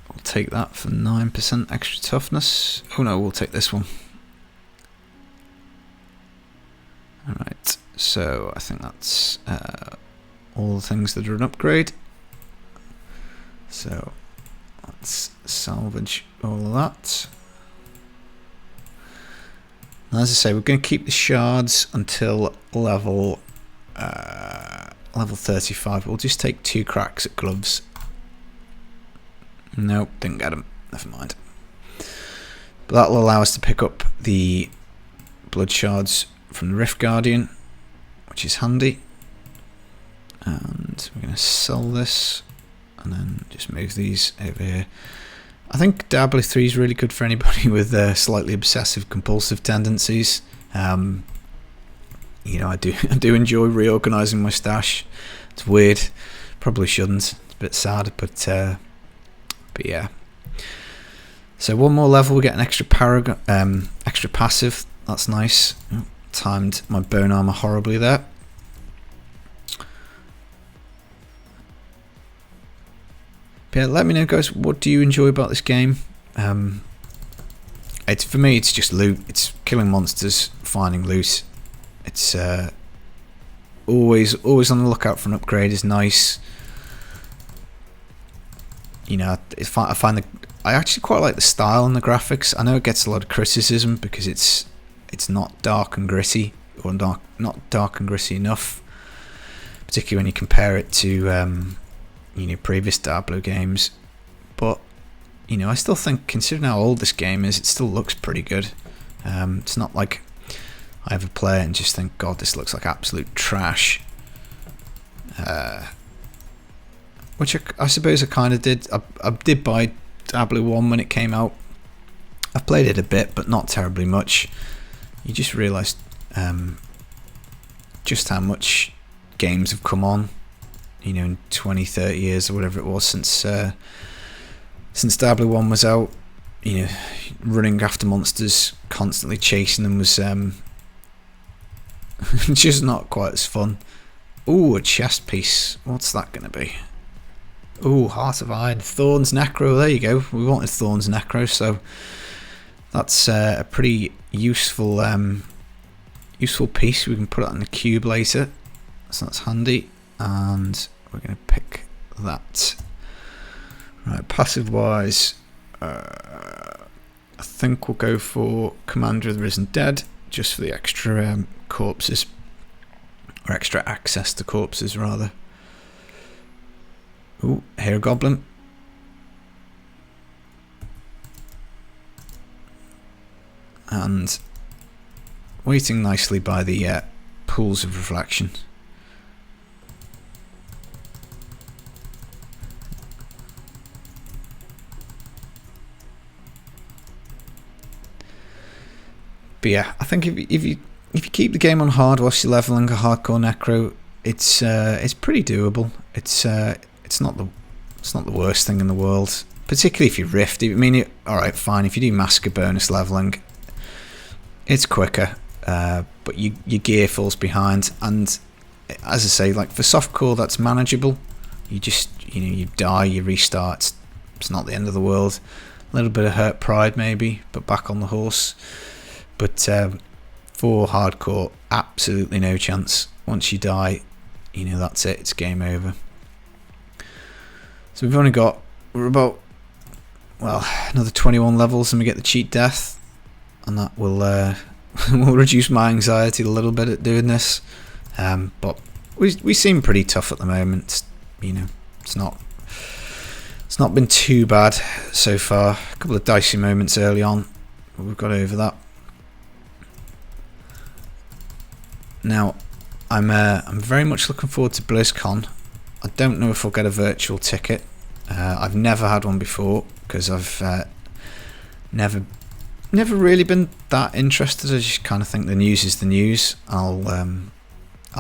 S1: We'll take that for 9% extra toughness. Oh no, we'll take this one. Alright, so I think that's all the things that are an upgrade. So let's salvage all of that. And as I say, we're going to keep the shards until level 35. We'll just take 2 cracks at gloves. Nope, didn't get them. Never mind. But that'll allow us to pick up the blood shards from the Rift Guardian, which is handy. And we're going to sell this and then just move these over here. I think Diablo 3 is really good for anybody with slightly obsessive compulsive tendencies. You know, I do enjoy reorganizing my stash. It's weird, probably shouldn't. It's a bit sad, but yeah. So one more level, we get an extra extra passive. That's nice. Oh, timed my bone armor horribly there. But yeah, let me know, guys. What do you enjoy about this game? It's for me. It's just loot. It's killing monsters, finding loot. It's always on the lookout for an upgrade is nice. You know, I actually quite like the style and the graphics. I know it gets a lot of criticism because it's not dark and gritty, or not dark and gritty enough, particularly when you compare it to you know, previous Diablo games. But you know, I still think, considering how old this game is, it still looks pretty good. It's not like I ever play it and just think, God, this looks like absolute trash. Which I suppose I kind of did. I did buy Diablo 1 when it came out. I've played it a bit, but not terribly much. You just realise just how much games have come on, you know, in 20, 30 years or whatever it was since Diablo 1 was out. You know, running after monsters, constantly chasing them was just not quite as fun. Ooh, a chest piece. What's that going to be? Ooh, Heart of Iron. Thorns Necro. There you go. We wanted Thorns Necro, so that's a pretty useful useful piece. We can put it in the cube later, so that's handy. And we're going to pick that. Right, passive wise, I think we'll go for Commander of the Risen Dead, just for the extra corpses, or extra access to corpses rather. Ooh, Hero Goblin. And waiting nicely by the pools of reflection. But yeah, I think if you keep the game on hard whilst you're leveling a hardcore necro, it's pretty doable. It's not the worst thing in the world, particularly if you rift. I mean, all right, fine. If you do massacre bonus leveling, it's quicker, but your gear falls behind. And as I say, like for softcore, that's manageable. You just, you know, you die, you restart. It's not the end of the world. A little bit of hurt pride maybe, but back on the horse. But for hardcore, absolutely no chance. Once you die, you know, that's it. It's game over. So we're about, well, another 21 levels and we get the cheat death, and that will will reduce my anxiety a little bit at doing this. But we seem pretty tough at the moment. You know, it's not been too bad so far. A couple of dicey moments early on, but we've got over that. Now, I'm very much looking forward to BlizzCon. I don't know if I'll get a virtual ticket. I've never had one before because I've never really been that interested. I just kind of think the news is the news. I'll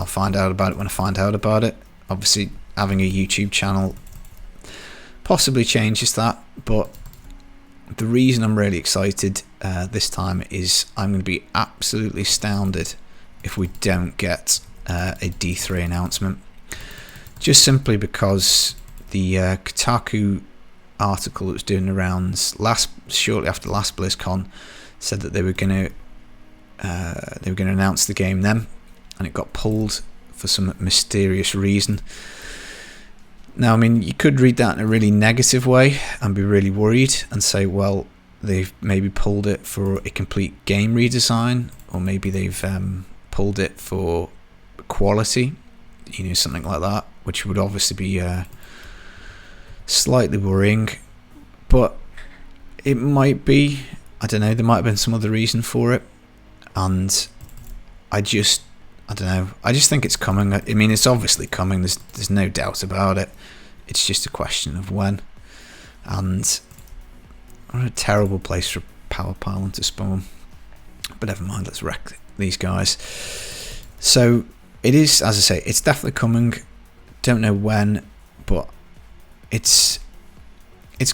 S1: find out about it when I find out about it. Obviously, having a YouTube channel possibly changes that, but the reason I'm really excited this time is I'm going to be absolutely astounded if we don't get a D3 announcement. Just simply because the Kotaku article that was doing the rounds shortly after last BlizzCon said that they were going to announce the game then, and it got pulled for some mysterious reason. Now, I mean, you could read that in a really negative way and be really worried and say, well, they've maybe pulled it for a complete game redesign, or maybe they've pulled it for quality, you know, something like that, which would obviously be slightly worrying. But it might be, I don't know, there might have been some other reason for it, and I don't know. I just think it's coming. I mean, it's obviously coming. There's no doubt about it. It's just a question of when. And what a terrible place for a power pylon to spawn. But never mind. Let's wreck these guys. So it is, as I say, it's definitely coming. Don't know when, but it's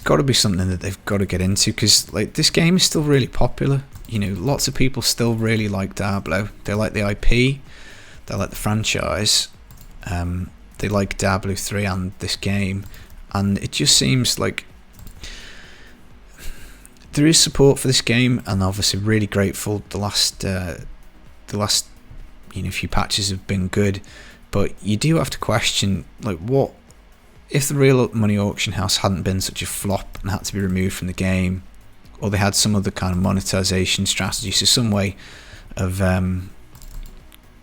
S1: got to be something that they've got to get into, because like this game is still really popular. You know, lots of people still really like Diablo. They like the IP, they like the franchise, they like Diablo 3 and this game, and it just seems like there is support for this game, and obviously really grateful. The last few patches have been good, but you do have to question, like, what if the real money auction house hadn't been such a flop and had to be removed from the game, or they had some other kind of monetization strategy, so some way of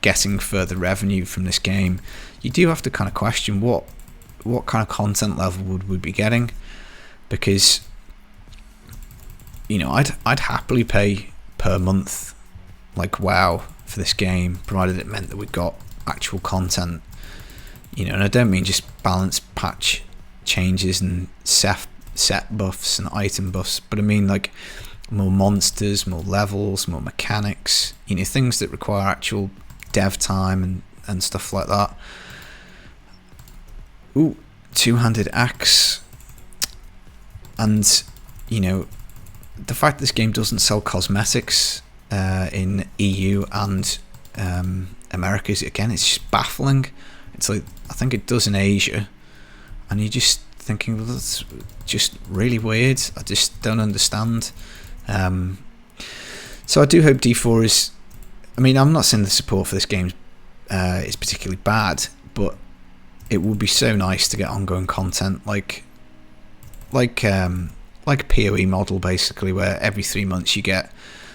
S1: getting further revenue from this game. You do have to kind of question what kind of content level would we be getting, because you know, I'd happily pay per month, like WoW, for this game, provided it meant that we got actual content. You know, and I don't mean just balance patch changes and set buffs and item buffs, but I mean like more monsters, more levels, more mechanics, you know, things that require actual dev time and stuff like that. Ooh, two-handed axe. And, you know, the fact this game doesn't sell cosmetics in EU and Americas, again, it's just baffling. It's like, I think it does in Asia, and you're just thinking, well, that's just really weird. I just don't understand. So I do hope D4 is, I mean, I'm not saying the support for this game is particularly bad, but it would be so nice to get ongoing content like a PoE model, basically, where every 3 months you get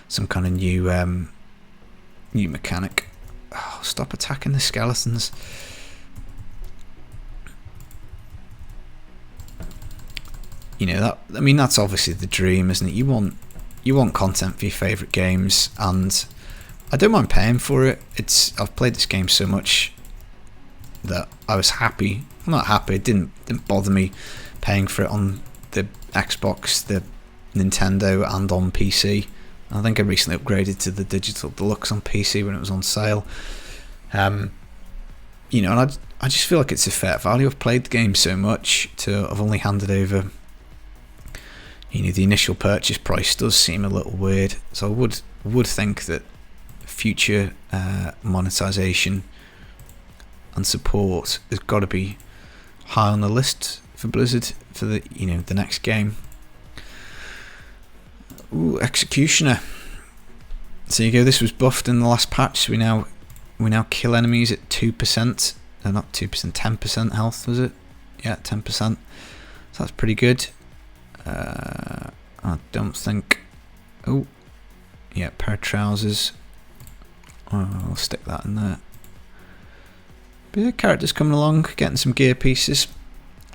S1: some kind of new mechanic. Oh, stop attacking the skeletons. You know, that, I mean, that's obviously the dream, isn't it? You want content for your favourite games, and I don't mind paying for it. I've played this game so much that I was happy. I'm not happy. It didn't bother me paying for it on the Xbox, the Nintendo, and on PC. I think I recently upgraded to the Digital Deluxe on PC when it was on sale. You know, and I just feel like it's a fair value. I've played the game so much I've only handed over. You know, the initial purchase price does seem a little weird, so I would think that future monetization and support has got to be high on the list for Blizzard for the next game. Ooh, Executioner. So you go. This was buffed in the last patch. So we now kill enemies at 2%. No, not 2%. 10% health, was it? Yeah, 10%. So that's pretty good. I don't think. Oh, yeah, pair of trousers. I'll stick that in there. But yeah, characters coming along, getting some gear pieces.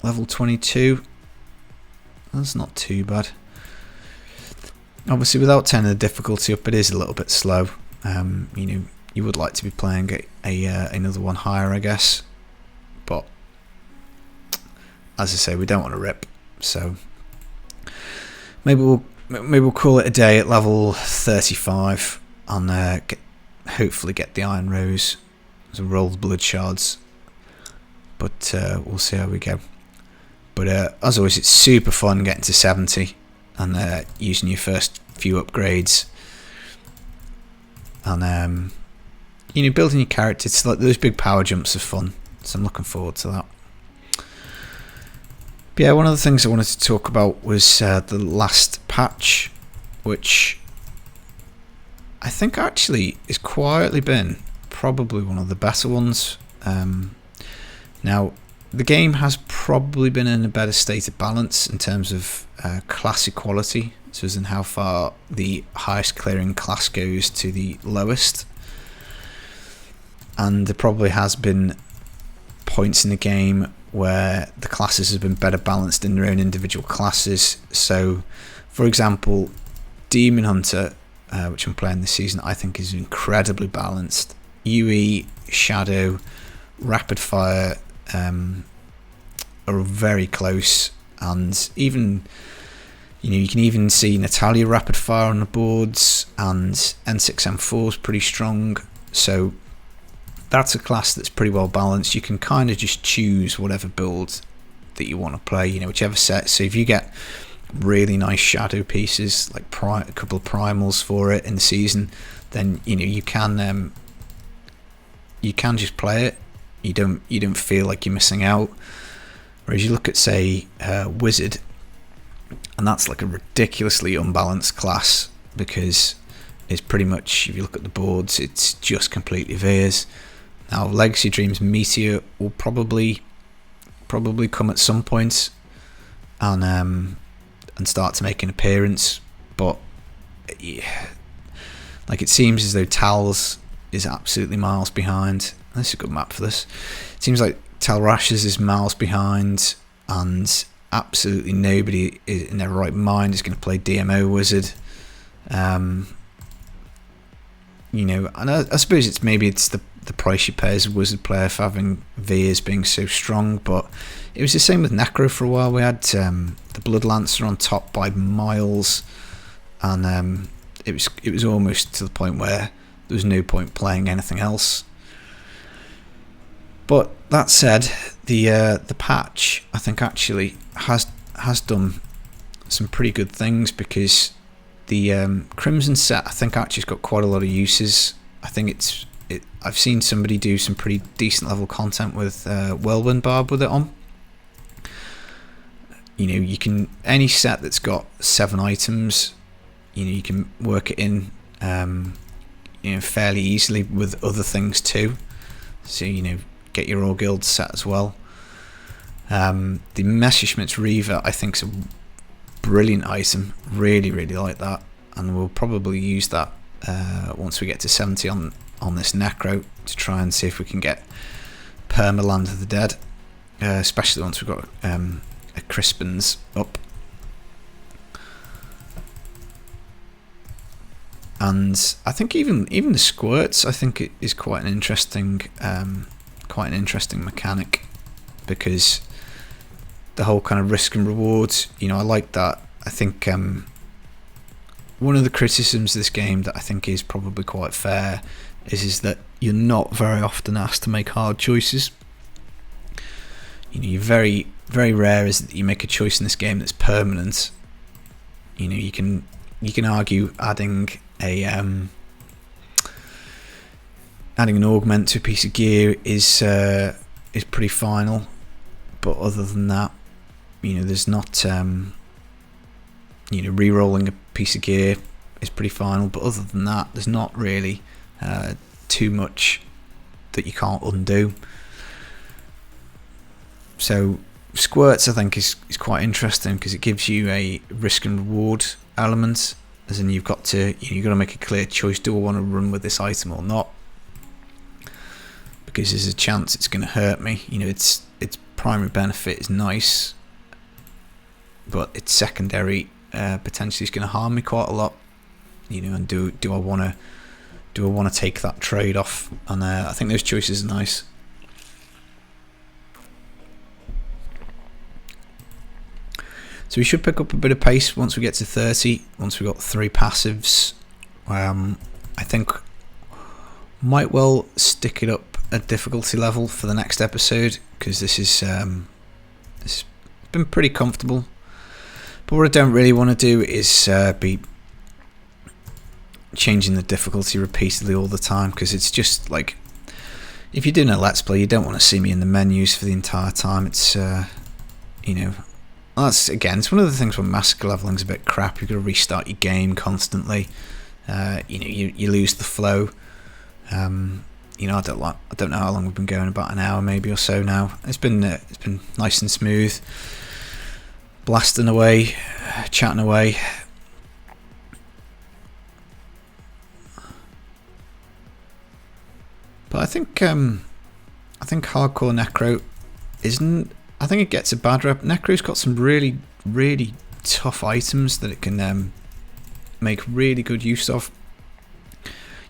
S1: Level 22. That's not too bad. Obviously, without turning the difficulty up, it is a little bit slow. You know, you would like to be playing another one higher, I guess. But as I say, we don't want to rip. So maybe we'll call it a day at level 35 and hopefully get the Iron Rose. So roll the blood shards. But we'll see how we go. But as always, it's super fun getting to 70 and using your first few upgrades and you know, building your character. It's like those big power jumps are fun, so I'm looking forward to that. But yeah, one of the things I wanted to talk about was the last patch, which I think actually has quietly been probably one of the better ones. Now, the game has probably been in a better state of balance in terms of class equality, so as in how far the highest clearing class goes to the lowest. And there probably has been points in the game where the classes have been better balanced in their own individual classes. So, for example, Demon Hunter which I'm playing this season, I think is incredibly balanced. UE, Shadow, Rapid Fire are very close, and even you can even see Natalia Rapid Fire on the boards, and N6M4 is pretty strong. So that's a class that's pretty well balanced. You can kind of just choose whatever build that you want to play, whichever set. So if you get really nice shadow pieces, like a couple of primals for it in the season, then you can just play it. You don't feel like you're missing out. Whereas you look at, say, Wizard, and that's like a ridiculously unbalanced class, because it's pretty much, if you look at the boards, it's just completely Veers. Now Legacy Dreams Meteor will probably come at some point and start to make an appearance, but yeah, like it seems as though Tal's is absolutely miles behind. This is a good map for this. It seems like Tal Rashes is miles behind, and absolutely nobody in their right mind is going to play DMO Wizard. And I suppose it's the price you pay as a Wizard player for having Veers being so strong, but it was the same with Necro for a while. We had the Blood Lancer on top by miles, and it was almost to the point where there was no point playing anything else. But that said, the patch, I think, actually has done some pretty good things, because the Crimson set, I think, actually has got quite a lot of uses. I think I've seen somebody do some pretty decent level content with Whirlwind Barb with it on. You can, any set that's got 7 items, you can work it in fairly easily with other things too. So get your All Guild set as well. The Messerschmitt's Reaver, I think, is a brilliant item. Really like that, and we'll probably use that once we get to 70 on this Necro, to try and see if we can get Permaland of the Dead, especially once we've got a Crispin's up. And I think even the squirts, I think it is quite an interesting mechanic, because the whole kind of risk and rewards, I like that. I think one of the criticisms of this game that I think is probably quite fair is that you're not very often asked to make hard choices. You're very rare is that you make a choice in this game that's permanent. You can argue adding an augment to a piece of gear is pretty final, but other than that, there's not re-rolling a piece of gear is pretty final, but other than that, there's not really too much that you can't undo. So squirts, I think, is quite interesting, because it gives you a risk and reward element, as in you've got to make a clear choice: do I want to run with this item or not? Because there's a chance it's going to hurt me. Its primary benefit is nice, but its secondary potentially is going to harm me quite a lot. And do I want to take that trade off? And I think those choices are nice. So we should pick up a bit of pace once we get to 30. Once we've got 3 passives, I think might well stick it up a difficulty level for the next episode, because this is it's been pretty comfortable. But what I don't really want to do is be changing the difficulty repeatedly all the time, because it's just like, if you're doing a let's play, you don't want to see me in the menus for the entire time. It's that's, again, it's one of the things when massacre leveling's a bit crap. You've got to restart your game constantly. You lose the flow. I don't know how long we've been going, about an hour maybe or so now. It's been nice and smooth, blasting away, chatting away. But I think hardcore Necro isn't. I think it gets a bad rep. Necro's got some really tough items that it can make really good use of.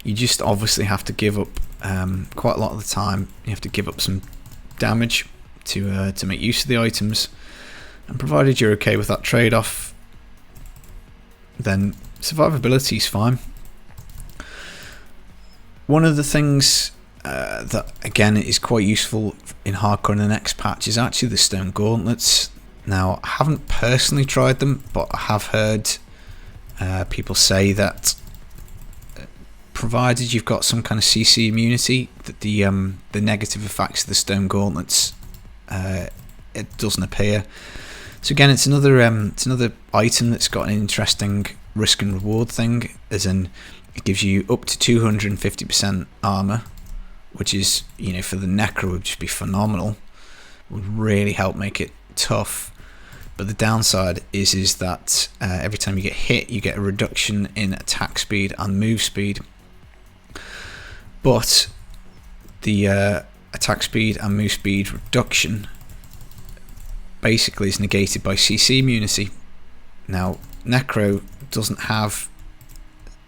S1: You just obviously have to give up quite a lot of the time. You have to give up some damage to make use of the items, and provided you're okay with that trade-off, then survivability is fine. One of the things that again is quite useful in hardcore in the next patch is actually the stone gauntlets. Now, I haven't personally tried them, but I have heard people say that provided you've got some kind of CC immunity, that the negative effects of the stone gauntlets it doesn't appear. So again, it's another item that's got an interesting risk and reward thing, as in it gives you up to 250% armor, which is, you know, for the Necro would just be phenomenal. Would really help make it tough. But the downside is that every time you get hit, you get a reduction in attack speed and move speed. But the attack speed and move speed reduction basically is negated by CC immunity. Now, Necro doesn't have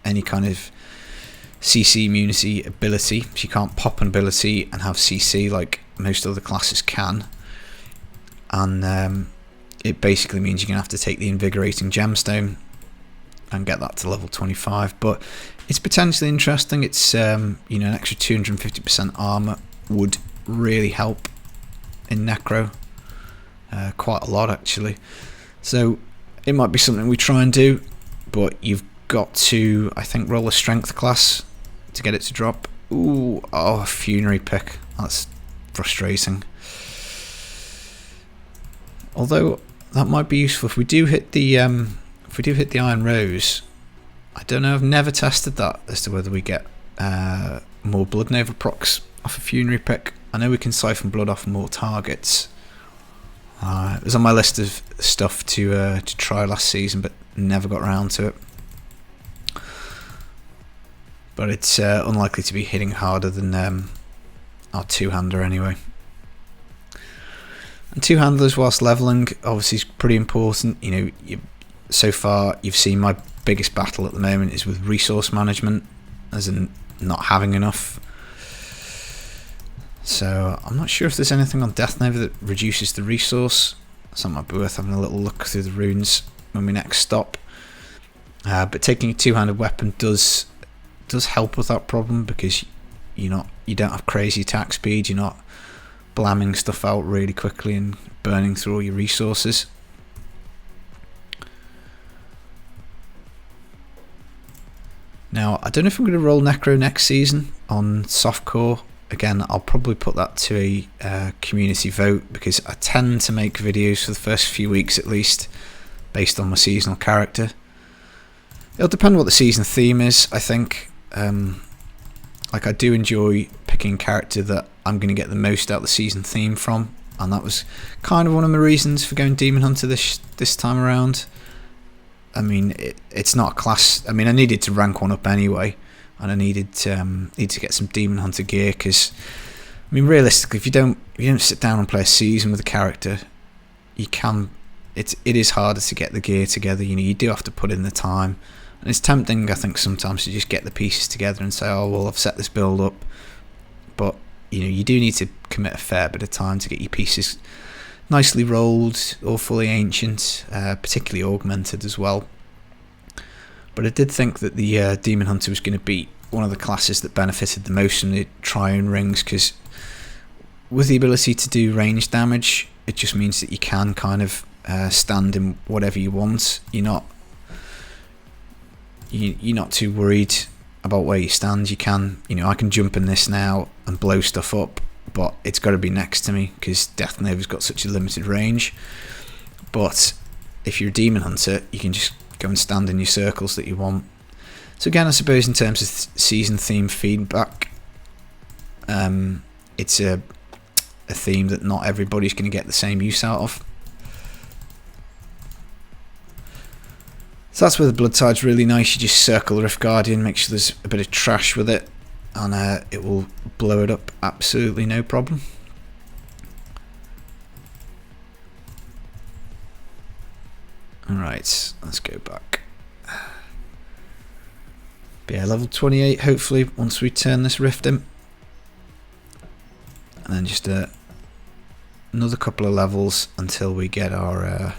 S1: any kind of CC immunity ability, so you can't pop an ability and have CC like most other classes can, and it basically means you're going to have to take the invigorating gemstone and get that to level 25. But it's potentially interesting. It's you know, an extra 250% armor would really help in Necro, quite a lot actually. So it might be something we try and do, but you've got to, I think, roll a strength class to get it to drop. Ooh, oh, a funerary pick. That's frustrating. Although that might be useful if we do hit the Iron Rose. I don't know. I've never tested that as to whether we get more Blood Nova procs off a funerary pick. I know we can siphon blood off more targets. It was on my list of stuff to try last season, but never got around to it. But it's unlikely to be hitting harder than our two-hander anyway. And two-handlers whilst leveling obviously is pretty important. You know, so far you've seen my biggest battle at the moment is with resource management, as in not having enough. So I'm not sure if there's anything on Death Nova that reduces the resource. So it might be worth having a little look through the runes when we next stop. But taking a two-handed weapon does help with that problem, because you don't have crazy attack speed. You're not blamming stuff out really quickly and burning through all your resources. Now, I don't know if I'm going to roll Necro next season on softcore. Again, I'll probably put that to a community vote, because I tend to make videos for the first few weeks at least based on my seasonal character. It'll depend what the season theme is, I think. Like, I do enjoy picking a character that I'm going to get the most out of the season theme from, and that was kind of one of my reasons for going Demon Hunter this time around. I mean, it's not a class. I mean, I needed to rank one up anyway, and I needed to get some Demon Hunter gear, because I mean, realistically, if you don't sit down and play a season with a character, it is harder to get the gear together. You know, you do have to put in the time. And it's tempting, I think, sometimes to just get the pieces together and say, oh, well, I've set this build up. But, you know, you do need to commit a fair bit of time to get your pieces nicely rolled or fully ancient, particularly augmented as well. But I did think that the Demon Hunter was going to be one of the classes that benefited the most from the Triune Rings, because with the ability to do range damage, it just means that you can kind of stand in whatever you want. You're not too worried about where you stand. You can, you know, I can jump in this now and blow stuff up, but it's got to be next to me because Death Nova's got such a limited range. But if you're a Demon Hunter, you can just go and stand in your circles that you want. So again, I suppose in terms of season theme feedback, it's a theme that not everybody's going to get the same use out of. So that's where the Blood Tide's really nice. You just circle the Rift Guardian, make sure there's a bit of trash with it, and it will blow it up absolutely no problem. Alright, let's go back. But yeah, level 28 hopefully once we turn this rift in. And then just another couple of levels until we get our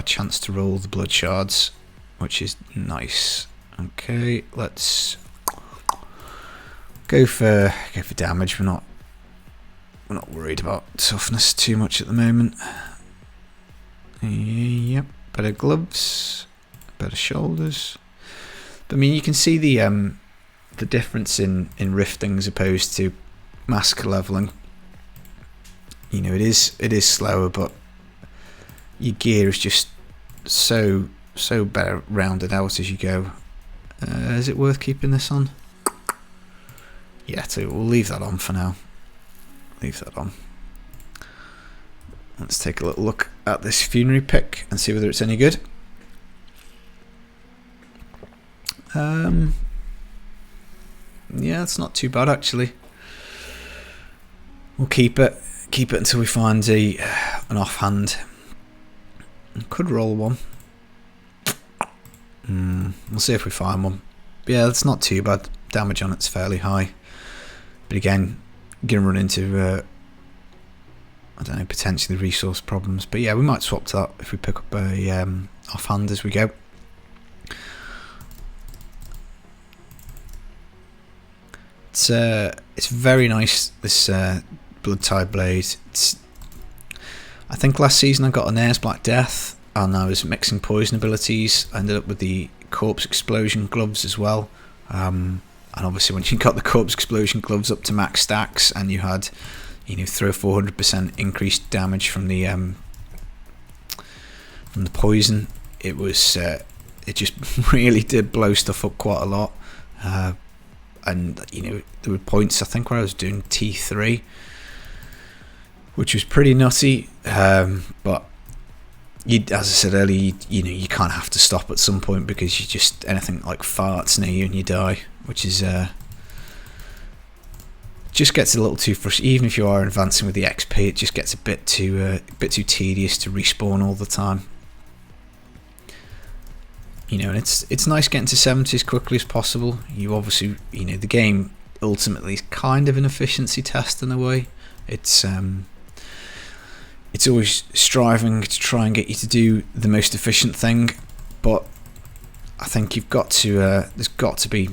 S1: chance to roll the blood shards, which is nice. Okay, let's go for damage. We're not worried about toughness too much at the moment. Yep, better gloves, better shoulders. But I mean, you can see the difference in rifting as opposed to massacre leveling. You know, it is slower, but your gear is just so better rounded out as you go. Is it worth keeping this on? Yeah, so we'll leave that on for now. Leave that on. Let's take a little look at this funerary pick and see whether it's any good. Yeah, it's not too bad actually. We'll keep it until we find an offhand. Could roll one. We'll see if we find one. But yeah, it's not too bad. Damage on it's fairly high. But again, you're going to run into I don't know, potentially resource problems. But yeah, we might swap to that if we pick up a offhand as we go. It's very nice, this Blood Tide blade. I think last season I got an Air's Black Death, and I was mixing poison abilities. I ended up with the Corpse Explosion gloves as well. And obviously when you got the Corpse Explosion gloves up to max stacks, and you had, you know, 300 or 400% increased damage from the poison, it was it just really did blow stuff up quite a lot. And you know, there were points I think where I was doing T3, which was pretty nutty. But as I said earlier, you know, you kind of have to stop at some point because you just, anything like farts near you and you die, which is just gets a little too frustrating. Even if you are advancing with the XP, it just gets a bit too tedious to respawn all the time. You know, and it's nice getting to 70 as quickly as possible. You obviously, you know, the game ultimately is kind of an efficiency test in a way. It's always striving to try and get you to do the most efficient thing, but I think you've got to there's got to be,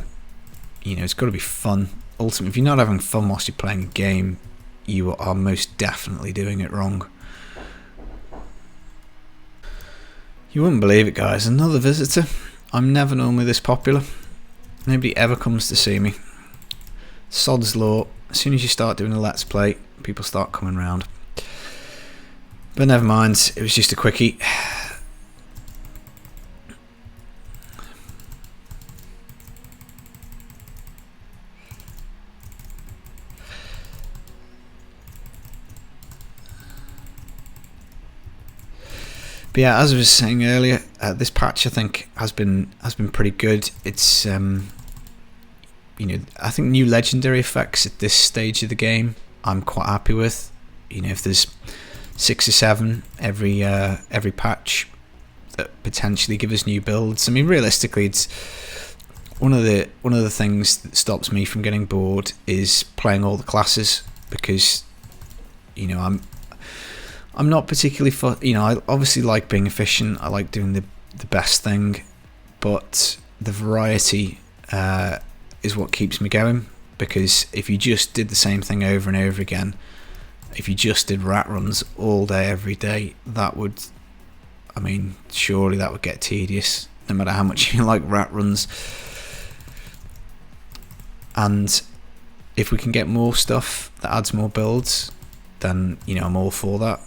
S1: you know, it's got to be fun. Ultimately, if you're not having fun whilst you're playing a game, you are most definitely doing it wrong. You wouldn't believe it, guys, another visitor. I'm never normally this popular. Nobody ever comes to see me. Sod's law. As soon as you start doing a let's play, people start coming round. But never mind, it was just a quickie. But yeah, as I was saying earlier, this patch I think has been pretty good. It's you know, I think new legendary effects at this stage of the game I'm quite happy with. You know, if there's 6 or 7 every patch that potentially give us new builds. I mean, realistically, it's one of the things that stops me from getting bored is playing all the classes, because you know, I'm not particularly you know, I obviously like being efficient. I like doing the best thing, but the variety is what keeps me going. Because if you just did the same thing over and over again, if you just did rat runs all day every day, that would, I mean, surely that would get tedious, no matter how much you like rat runs. And if we can get more stuff that adds more builds, then, you know, I'm all for that.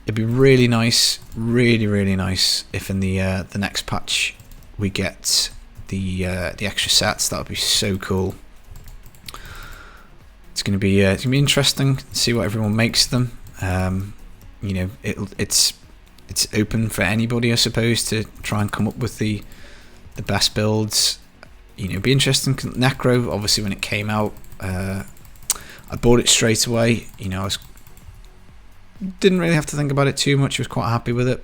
S1: It'd be really nice, really nice, if in the next patch we get the extra sets. That would be so cool. It's gonna be interesting to see what everyone makes of them. You know, it's open for anybody, I suppose, to try and come up with the best builds. You know, it'd be interesting. Necro, obviously, when it came out, I bought it straight away. You know, didn't really have to think about it too much. I was quite happy with it.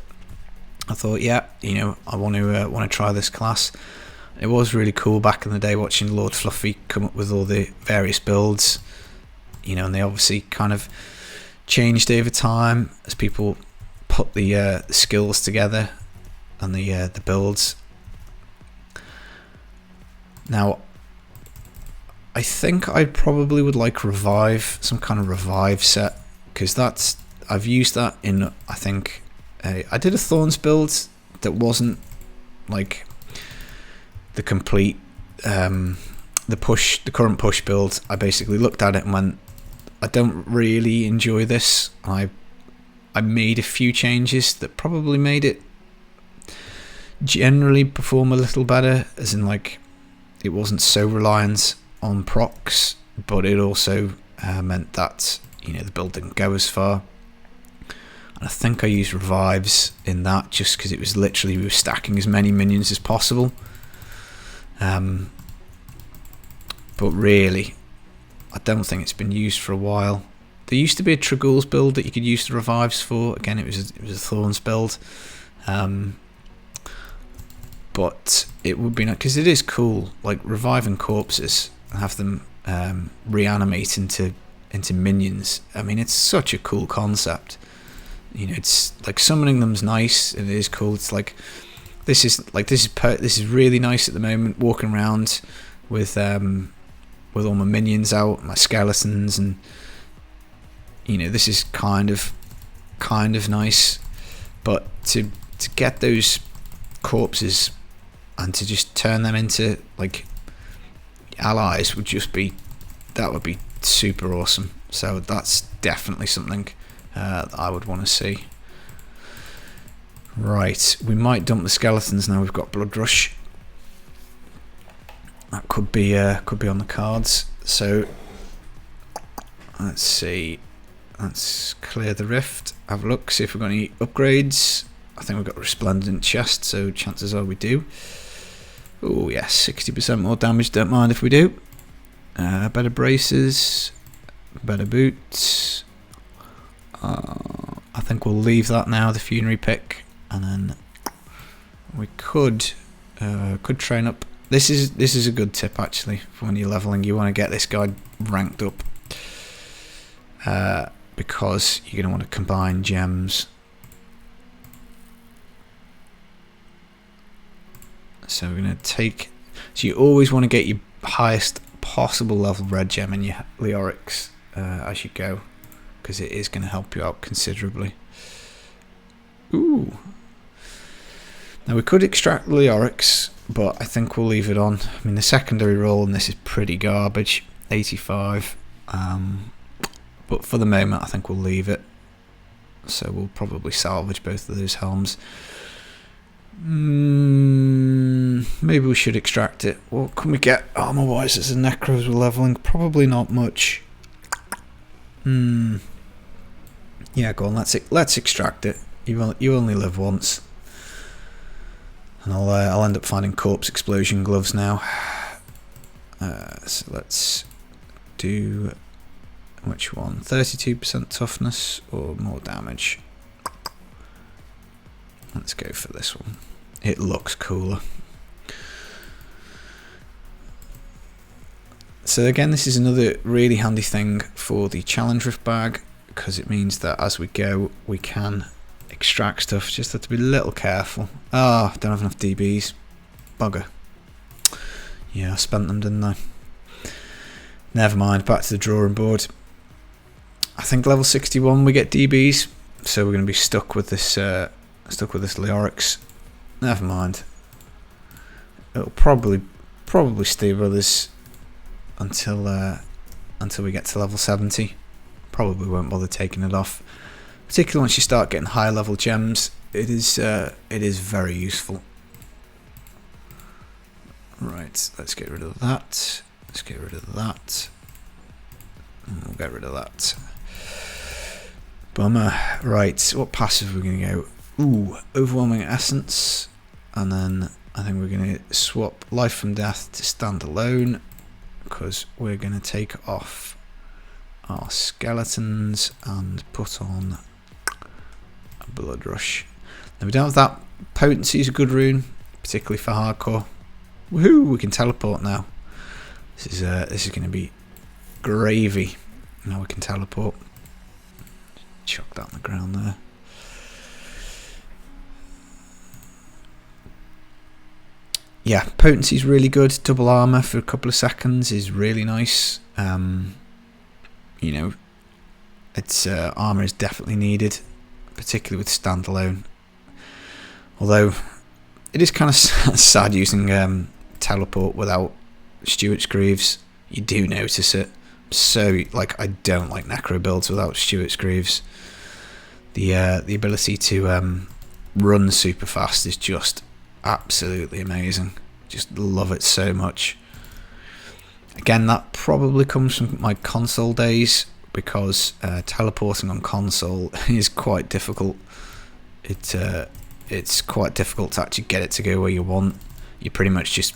S1: I thought, yeah, you know, I want to try this class. It was really cool back in the day watching Lord Fluffy come up with all the various builds, you know, and they obviously kind of changed over time as people put the skills together and the builds. Now, I think I probably would like revive, some kind of revive set, because I've used that in, I think, I did a Thorns build that wasn't like the complete, the current push build. I basically looked at it and went, I don't really enjoy this. I made a few changes that probably made it generally perform a little better, as in like it wasn't so reliant on procs, but it also meant that, you know, the build didn't go as far. And I think I used revives in that just because it was literally, we were stacking as many minions as possible. But really, I don't think it's been used for a while. There used to be a Tragul's build that you could use the revives for. Again, it was a Thorns build. But it would be nice, because it is cool, like reviving corpses and have them reanimate into minions. I mean, it's such a cool concept. You know, it's like summoning them's nice and it is cool. It's like this is really nice at the moment, walking around with all my minions out, my skeletons, and you know, this is kind of nice. But to get those corpses and to just turn them into like allies would be super awesome. So that's definitely something that I would want to see. Right, we might dump the skeletons now we've got Blood Rush. That could be on the cards. So let's see. Let's clear the rift. Have a look, see if we've got any upgrades. I think we've got a resplendent chest, so chances are we do. Oh yes, 60% more damage, don't mind if we do. Better braces, better boots. I think we'll leave that now, the funerary pick, and then we could train up. This is a good tip actually for when you're leveling. You want to get this guy ranked up, because you're going to want to combine gems. So we're going to take. So you always want to get your highest possible level red gem in your Leorics as you go, because it is going to help you out considerably. Ooh. Now we could extract the Leorics, but I think we'll leave it on. I mean, the secondary roll in this is pretty garbage, 85. But for the moment, I think we'll leave it. So we'll probably salvage both of those helms. Maybe we should extract it. What can we get armor-wise as a Necros we're leveling? Probably not much. Yeah, go on. Let's extract it. You only live once. And I'll end up finding corpse explosion gloves now. So let's do which one? 32% toughness or more damage? Let's go for this one. It looks cooler. So again, this is another really handy thing for the challenge rift bag, because it means that as we go, we can extract stuff. Just have to be a little careful. Don't have enough DBs. Bugger. Yeah, I spent them, didn't I? Never mind, back to the drawing board. I think level 61 we get DBs, so we're going to be stuck with this Leorics. Never mind. It'll probably stay with us until we get to level 70. Probably won't bother taking it off. Particularly once you start getting higher level gems, it is very useful. Right, let's get rid of that. Let's get rid of that. And we'll get rid of that. Bummer. Right, what passive are we going to go? Ooh, overwhelming essence. And then I think we're going to swap life from death to stand alone, because we're going to take off our skeletons and put on a blood rush. Now we don't have that Potency is a good rune, particularly for hardcore. Woohoo! We can teleport now. This is going to be gravy. Now we can teleport. Chuck that on the ground there. Yeah, potency is really good. Double armor for a couple of seconds is really nice. You know, its armor is definitely needed, particularly with standalone. Although it is kind of sad using teleport without Stuart's Greaves. You do notice it. So, like, I don't like Necro builds without Stuart's Greaves. The ability to run super fast is just absolutely amazing. Just love it so much. Again, that probably comes from my console days, because teleporting on console is quite difficult. It's quite difficult to actually get it to go where you want. You pretty much just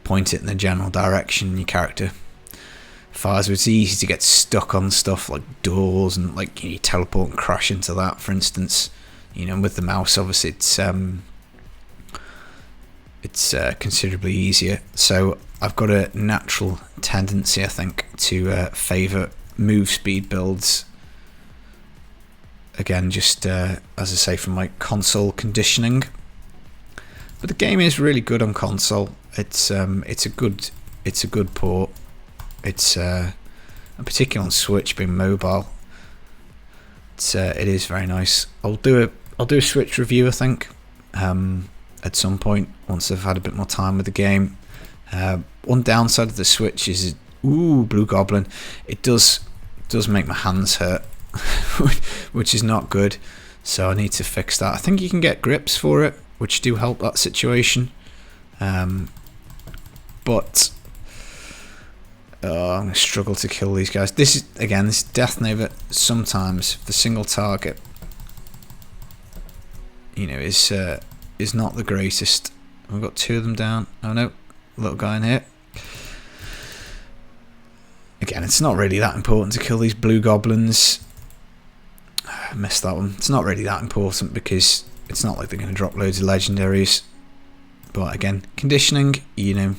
S1: point it in the general direction your character fires. It's easy to get stuck on stuff like doors and, like, you teleport and crash into that, for instance. You know, with the mouse, obviously it's considerably easier. So I've got a natural tendency, I think, to favour move speed builds. Again, just as I say, from my console conditioning. But the game is really good on console. It's a good port. It's particularly on Switch, being mobile. It is very nice. I'll do a Switch review, I think, at some point once I've had a bit more time with the game. One downside of the Switch is, Blue Goblin. It does make my hands hurt, which is not good. So I need to fix that. I think you can get grips for it, which do help that situation. But I'm going to struggle to kill these guys. This Death Nova sometimes for single target, you know, is not the greatest. We've got two of them down. Oh no, little guy in here. Again, it's not really that important to kill these blue goblins. I missed that one. It's not really that important because it's not like they're going to drop loads of legendaries. But again, conditioning, you know,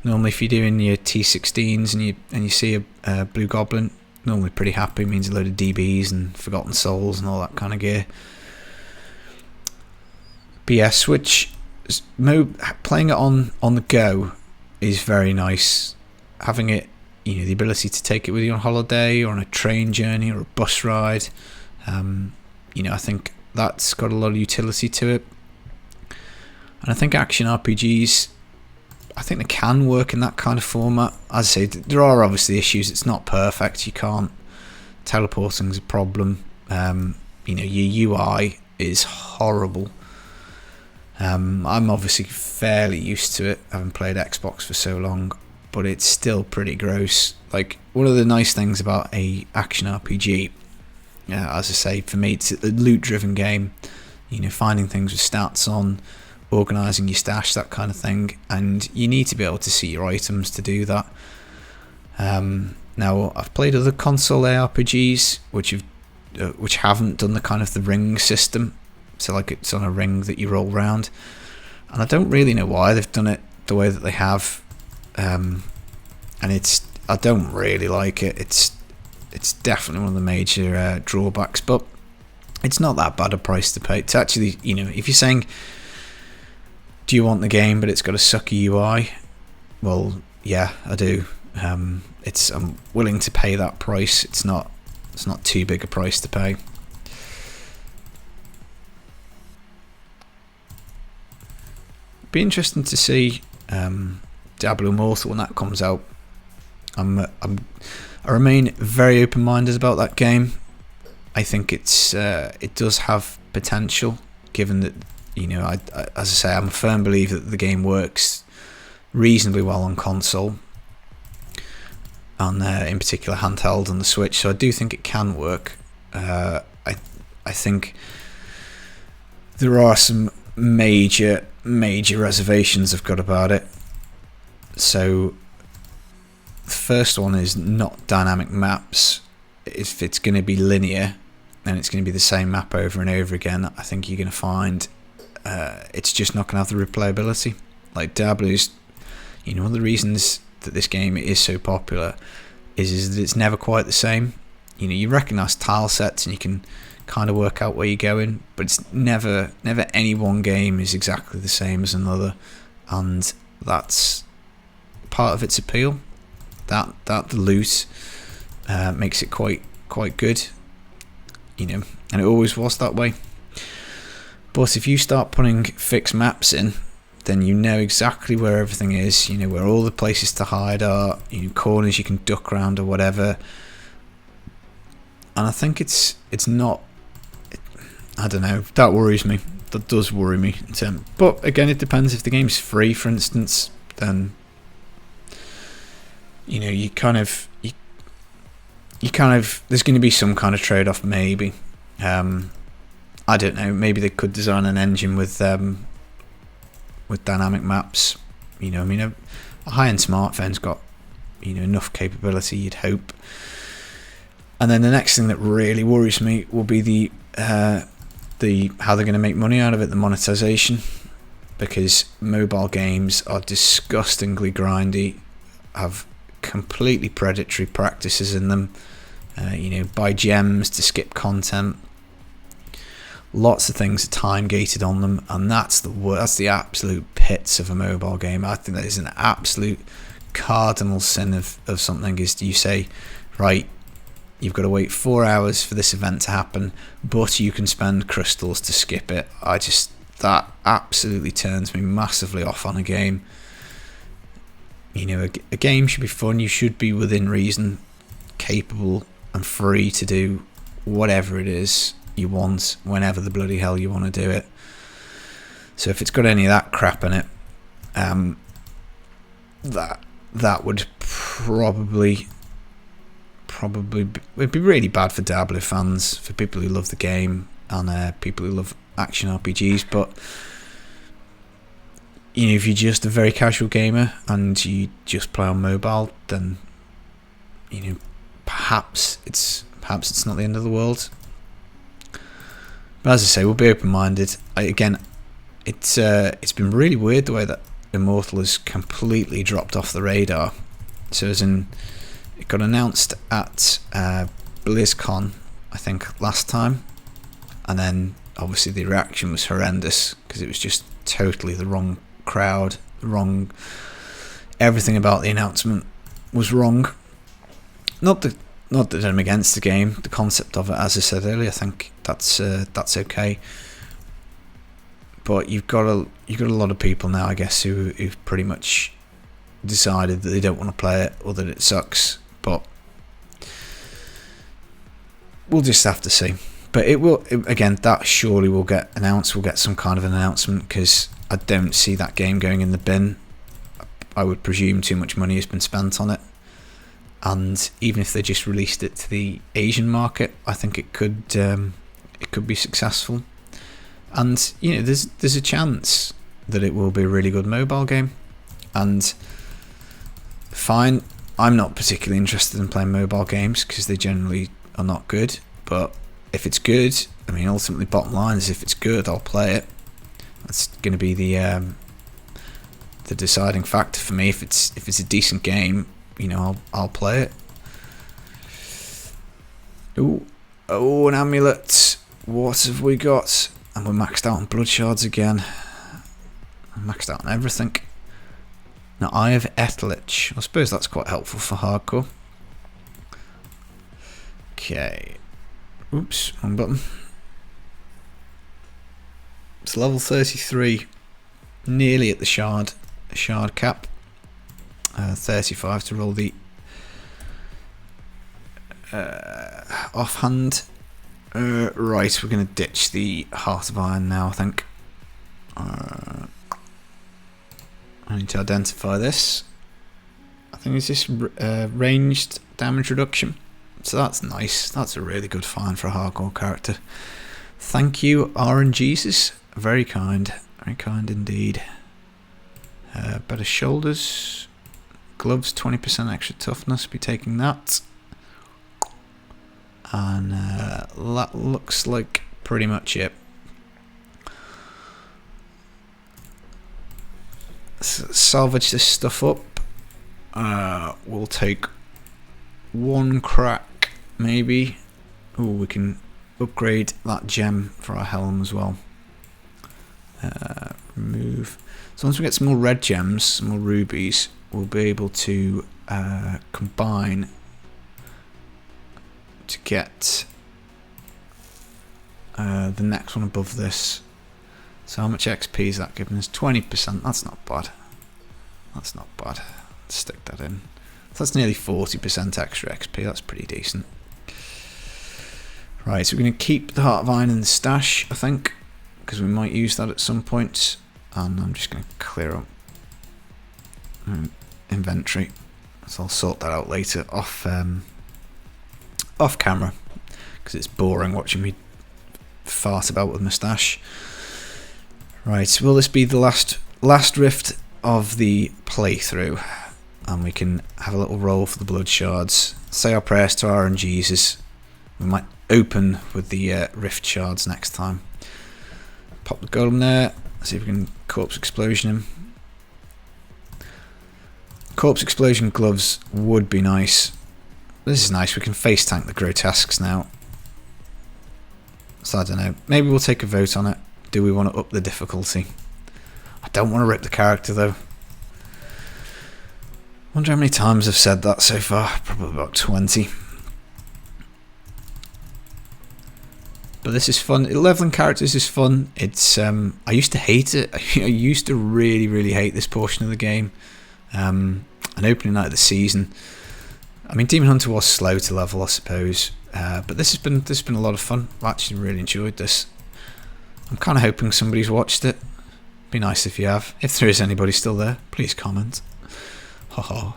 S1: normally if you're doing your T16s and you see a blue goblin, normally pretty happy. It means a load of DBs and Forgotten Souls and all that kind of gear. But yeah, Switch, playing it on the go is very nice. Having it, you know, the ability to take it with you on holiday or on a train journey or a bus ride, you know, I think that's got a lot of utility to it. And I think action RPGs, I think they can work in that kind of format. As I say, there are obviously issues. It's not perfect. You can't. Teleporting's a problem. You know, your UI is horrible. I'm obviously fairly used to it, having played Xbox for so long, but it's still pretty gross. Like, one of the nice things about a action RPG, as I say, for me, it's a loot-driven game. You know, finding things with stats on, organising your stash, that kind of thing, and you need to be able to see your items to do that. Now, I've played other console ARPGs which haven't done the kind of the ring system, so like it's on a ring that you roll round, and I don't really know why they've done it the way that they have, and I don't really like it. It's definitely one of the major drawbacks, but it's not that bad a price to pay. It's actually, you know, if you're saying, do you want the game but it's got a sucky UI? Well, yeah, I do. I'm willing to pay that price. It's not too big a price to pay. Be interesting to see Diablo Immortal when that comes out. I remain very open-minded about that game. I think it does have potential, given that, you know, as I say, I'm a firm believer that the game works reasonably well on console, and in particular handheld on the Switch. So I do think it can work. I think there are some major reservations I've got about it. So the first one is not dynamic maps. If it's going to be linear and it's going to be the same map over and over again, I think you're going to find it's just not going to have the replayability. Like Diablo is, one of the reasons that this game is so popular is that it's never quite the same. You recognise tile sets and you can kind of work out where you're going, but it's never any one game is exactly the same as another, and that's part of its appeal. That the loot makes it quite good, and it always was that way. But if you start putting fixed maps in, then you know exactly where everything is, where all the places to hide are, corners you can duck around or whatever. And I think it's not, I don't know, that worries me. That does worry me. But again, it depends. If the game's free, for instance, then you kind of there's going to be some kind of trade-off, maybe. I don't know, maybe they could design an engine with dynamic maps. A high-end smartphone's got enough capability, you'd hope. And then the next thing that really worries me will be the how they're going to make money out of it, the monetization, because mobile games are disgustingly grindy, have completely predatory practices in them. Buy gems to skip content. Lots of things are time gated on them, and that's the absolute pits of a mobile game. I think that is an absolute cardinal sin of something. Is you say, right, you've got to wait 4 hours for this event to happen, but you can spend crystals to skip it. That absolutely turns me massively off on a game. A game should be fun. You should be within reason, capable and free to do whatever it is you want, whenever the bloody hell you want to do it. So if it's got any of that crap in it, that would probably it'd be really bad for Diablo fans, for people who love the game and people who love action RPGs. But if you're just a very casual gamer and you just play on mobile, then perhaps it's not the end of the world. But as I say, we'll be open-minded. Again, it's been really weird the way that Immortal has completely dropped off the radar. So as in, it got announced at BlizzCon, I think, last time, and then obviously the reaction was horrendous because it was just totally the wrong crowd, everything about the announcement was wrong. Not that I'm against the game, the concept of it, as I said earlier, I think that's okay. But you've got a lot of people now, I guess, who've pretty much decided that they don't want to play it or that it sucks. But we'll just have to see. But again, that surely will get announced. We'll get some kind of an announcement, because I don't see that game going in the bin. I would presume too much money has been spent on it. And even if they just released it to the Asian market, I think it could be successful. And there's a chance that it will be a really good mobile game. And fine, I'm not particularly interested in playing mobile games because they generally are not good. But if it's good, ultimately, bottom line is, if it's good, I'll play it. That's going to be the deciding factor for me. If it's a decent game, I'll play it. Oh, an amulet. What have we got? And we're maxed out on blood shards again. I'm maxed out on everything. Now, Eye of Etlich. I suppose that's quite helpful for hardcore. Okay. Oops, wrong button. It's level 33. Nearly at the shard cap. 35 to roll the offhand. Right, we're going to ditch the Heart of Iron now, I think. I need to identify this. I think it's this ranged damage reduction. So that's nice. That's a really good find for a hardcore character. Thank you, RNGesus. Very kind. Very kind indeed. Better shoulders. Gloves, 20% extra toughness. Be taking that. And that looks like pretty much it. salvage this stuff up. We'll take one crack, maybe. Oh, we can upgrade that gem for our helm as well. Remove. So once we get some more red gems, some more rubies, we'll be able to combine to get the next one above this. So how much XP is that giving us? 20%. That's not bad. That's not bad. Let's stick that in. So that's nearly 40% extra XP. That's pretty decent. Right, so we're going to keep the Heart of Iron in the stash, I think, because we might use that at some point. And I'm just going to clear up inventory. So I'll sort that out later off camera, because it's boring watching me fart about with my stash. Right, will this be the last rift of the playthrough? And we can have a little roll for the blood shards. Say our prayers to our Jesus. We might open with the rift shards next time. Pop the golem there. See if we can corpse explosion him. Corpse explosion gloves would be nice. This is nice. We can face tank the grotesques now. So I don't know. Maybe we'll take a vote on it. Do we want to up the difficulty? I don't want to rip the character though. Wonder how many times I've said that so far. Probably about 20. But this is fun. Leveling characters is fun. It's I used to hate it. I used to really hate this portion of the game. An opening night of the season. I mean, Demon Hunter was slow to level, I suppose. But this has been a lot of fun. I've actually really enjoyed this. I'm kind of hoping somebody's watched it. Be nice if you have. If there is anybody still there, please comment. Haha.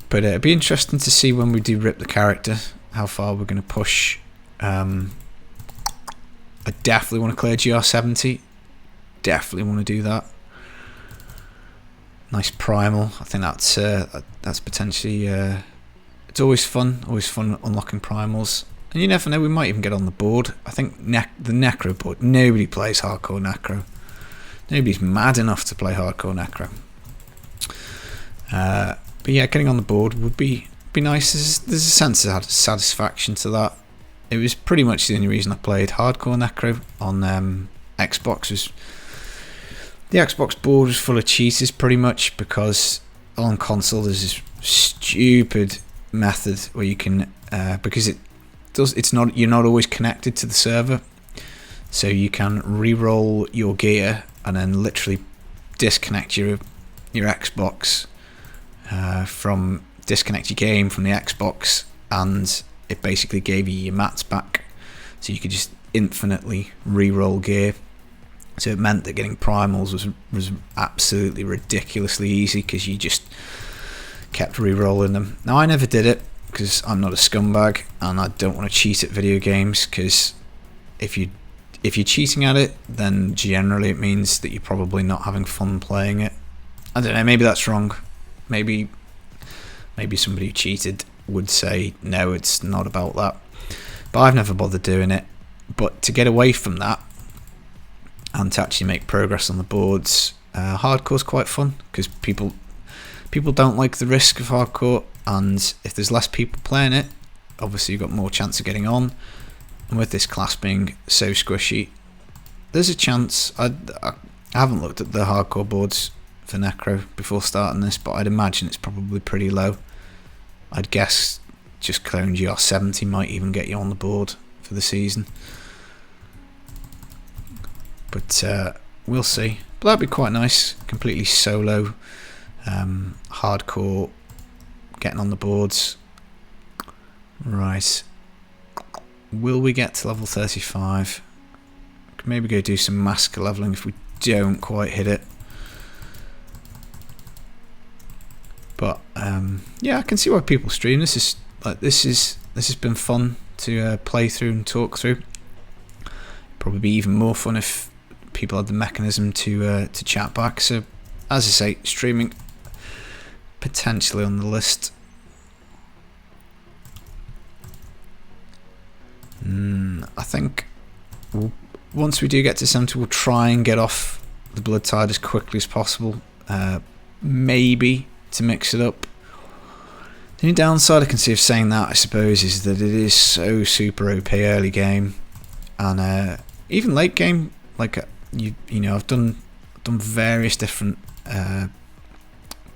S1: But it'd be interesting to see when we do rip the character, how far we're going to push. I definitely want to clear GR70. Definitely want to do that. Nice primal. I think that's potentially. It's always fun unlocking primals. And you never know, we might even get on the board. I think the Necro board. Nobody plays hardcore Necro. Nobody's mad enough to play hardcore Necro. But yeah, getting on the board would be nice. There's a sense of satisfaction to that. It was pretty much the only reason I played hardcore Necro on Xbox. Was the Xbox board was full of cheaters pretty much, because on console there's this stupid method where you can because you're not always connected to the server, so you can re-roll your gear and then literally disconnect your Xbox disconnect your game from the Xbox, and it basically gave you your mats back, so you could just infinitely re-roll gear. So it meant that getting primals was absolutely ridiculously easy, because you just kept re-rolling them. Now I never did it because I'm not a scumbag and I don't want to cheat at video games, because if you're cheating at it, then generally it means that you're probably not having fun playing it. I don't know, maybe that's wrong. Maybe somebody who cheated would say no, it's not about that. But I've never bothered doing it. But to get away from that and to actually make progress on the boards, hardcore's quite fun, because people don't like the risk of hardcore, and if there's less people playing it, obviously you've got more chance of getting on. And with this class being so squishy, there's a chance. I haven't looked at the hardcore boards for Necro before starting this, but I'd imagine it's probably pretty low. I'd guess just clearing GR70 might even get you on the board for the season. But we'll see. But that'd be quite nice. Completely solo, hardcore, getting on the boards. Right. Will we get to level 35? Could maybe go do some massacre leveling if we don't quite hit it. But yeah, I can see why people stream. This has been fun to play through and talk through. Probably be even more fun if people had the mechanism to chat back. So, as I say, streaming potentially on the list. I think once we do get to 70, we'll try and get off the blood tide as quickly as possible. Maybe to mix it up. The only downside I can see of saying that, I suppose, is that it is so super OP early game, and even late game. Like you know, I've done various different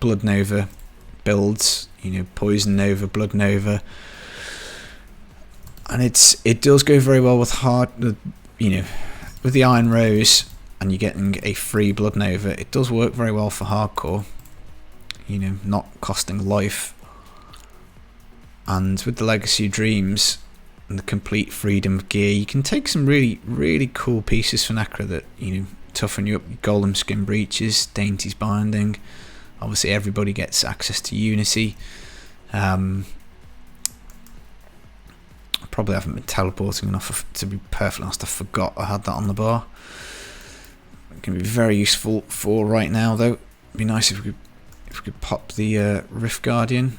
S1: Blood Nova builds. You know, Poison Nova, Blood Nova, and it does go very well with hard. You know, with the Iron Rose, and you're getting a free Blood Nova. It does work very well for hardcore. You know, not costing life. And with the Legacy of Dreams and the complete freedom of gear, you can take some really, really cool pieces for Necro that, you know, toughen you up. Golem Skin Breeches, Dainty's Binding. Obviously, everybody gets access to Unity. I probably haven't been teleporting enough, to be perfectly honest. I forgot I had that on the bar. It can be very useful for right now, though. It'd be nice if we could pop the Rift Guardian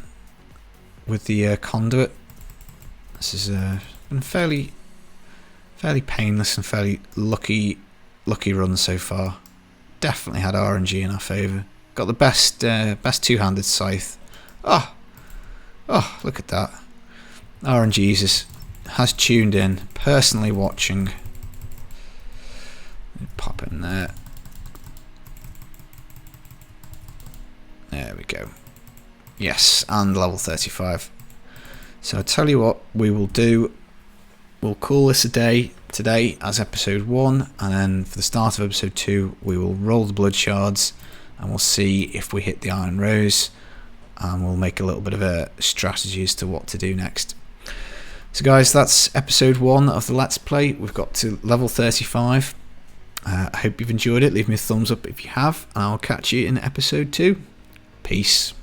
S1: with the conduit. This has been fairly painless and fairly lucky run so far. Definitely had RNG in our favour. Got the best two-handed scythe. Oh, look at that. RNGesus has tuned in, personally watching. Pop in there. There we go. Yes, and level 35. So I'll tell you what we will do. We'll call this a day today as episode 1, and then for the start of episode 2 we will roll the blood shards and we'll see if we hit the Iron Rose, and we'll make a little bit of a strategy as to what to do next. So guys, that's episode 1 of the Let's Play. We've got to level 35. I hope you've enjoyed it. Leave me a thumbs up if you have, and I'll catch you in episode 2. Peace.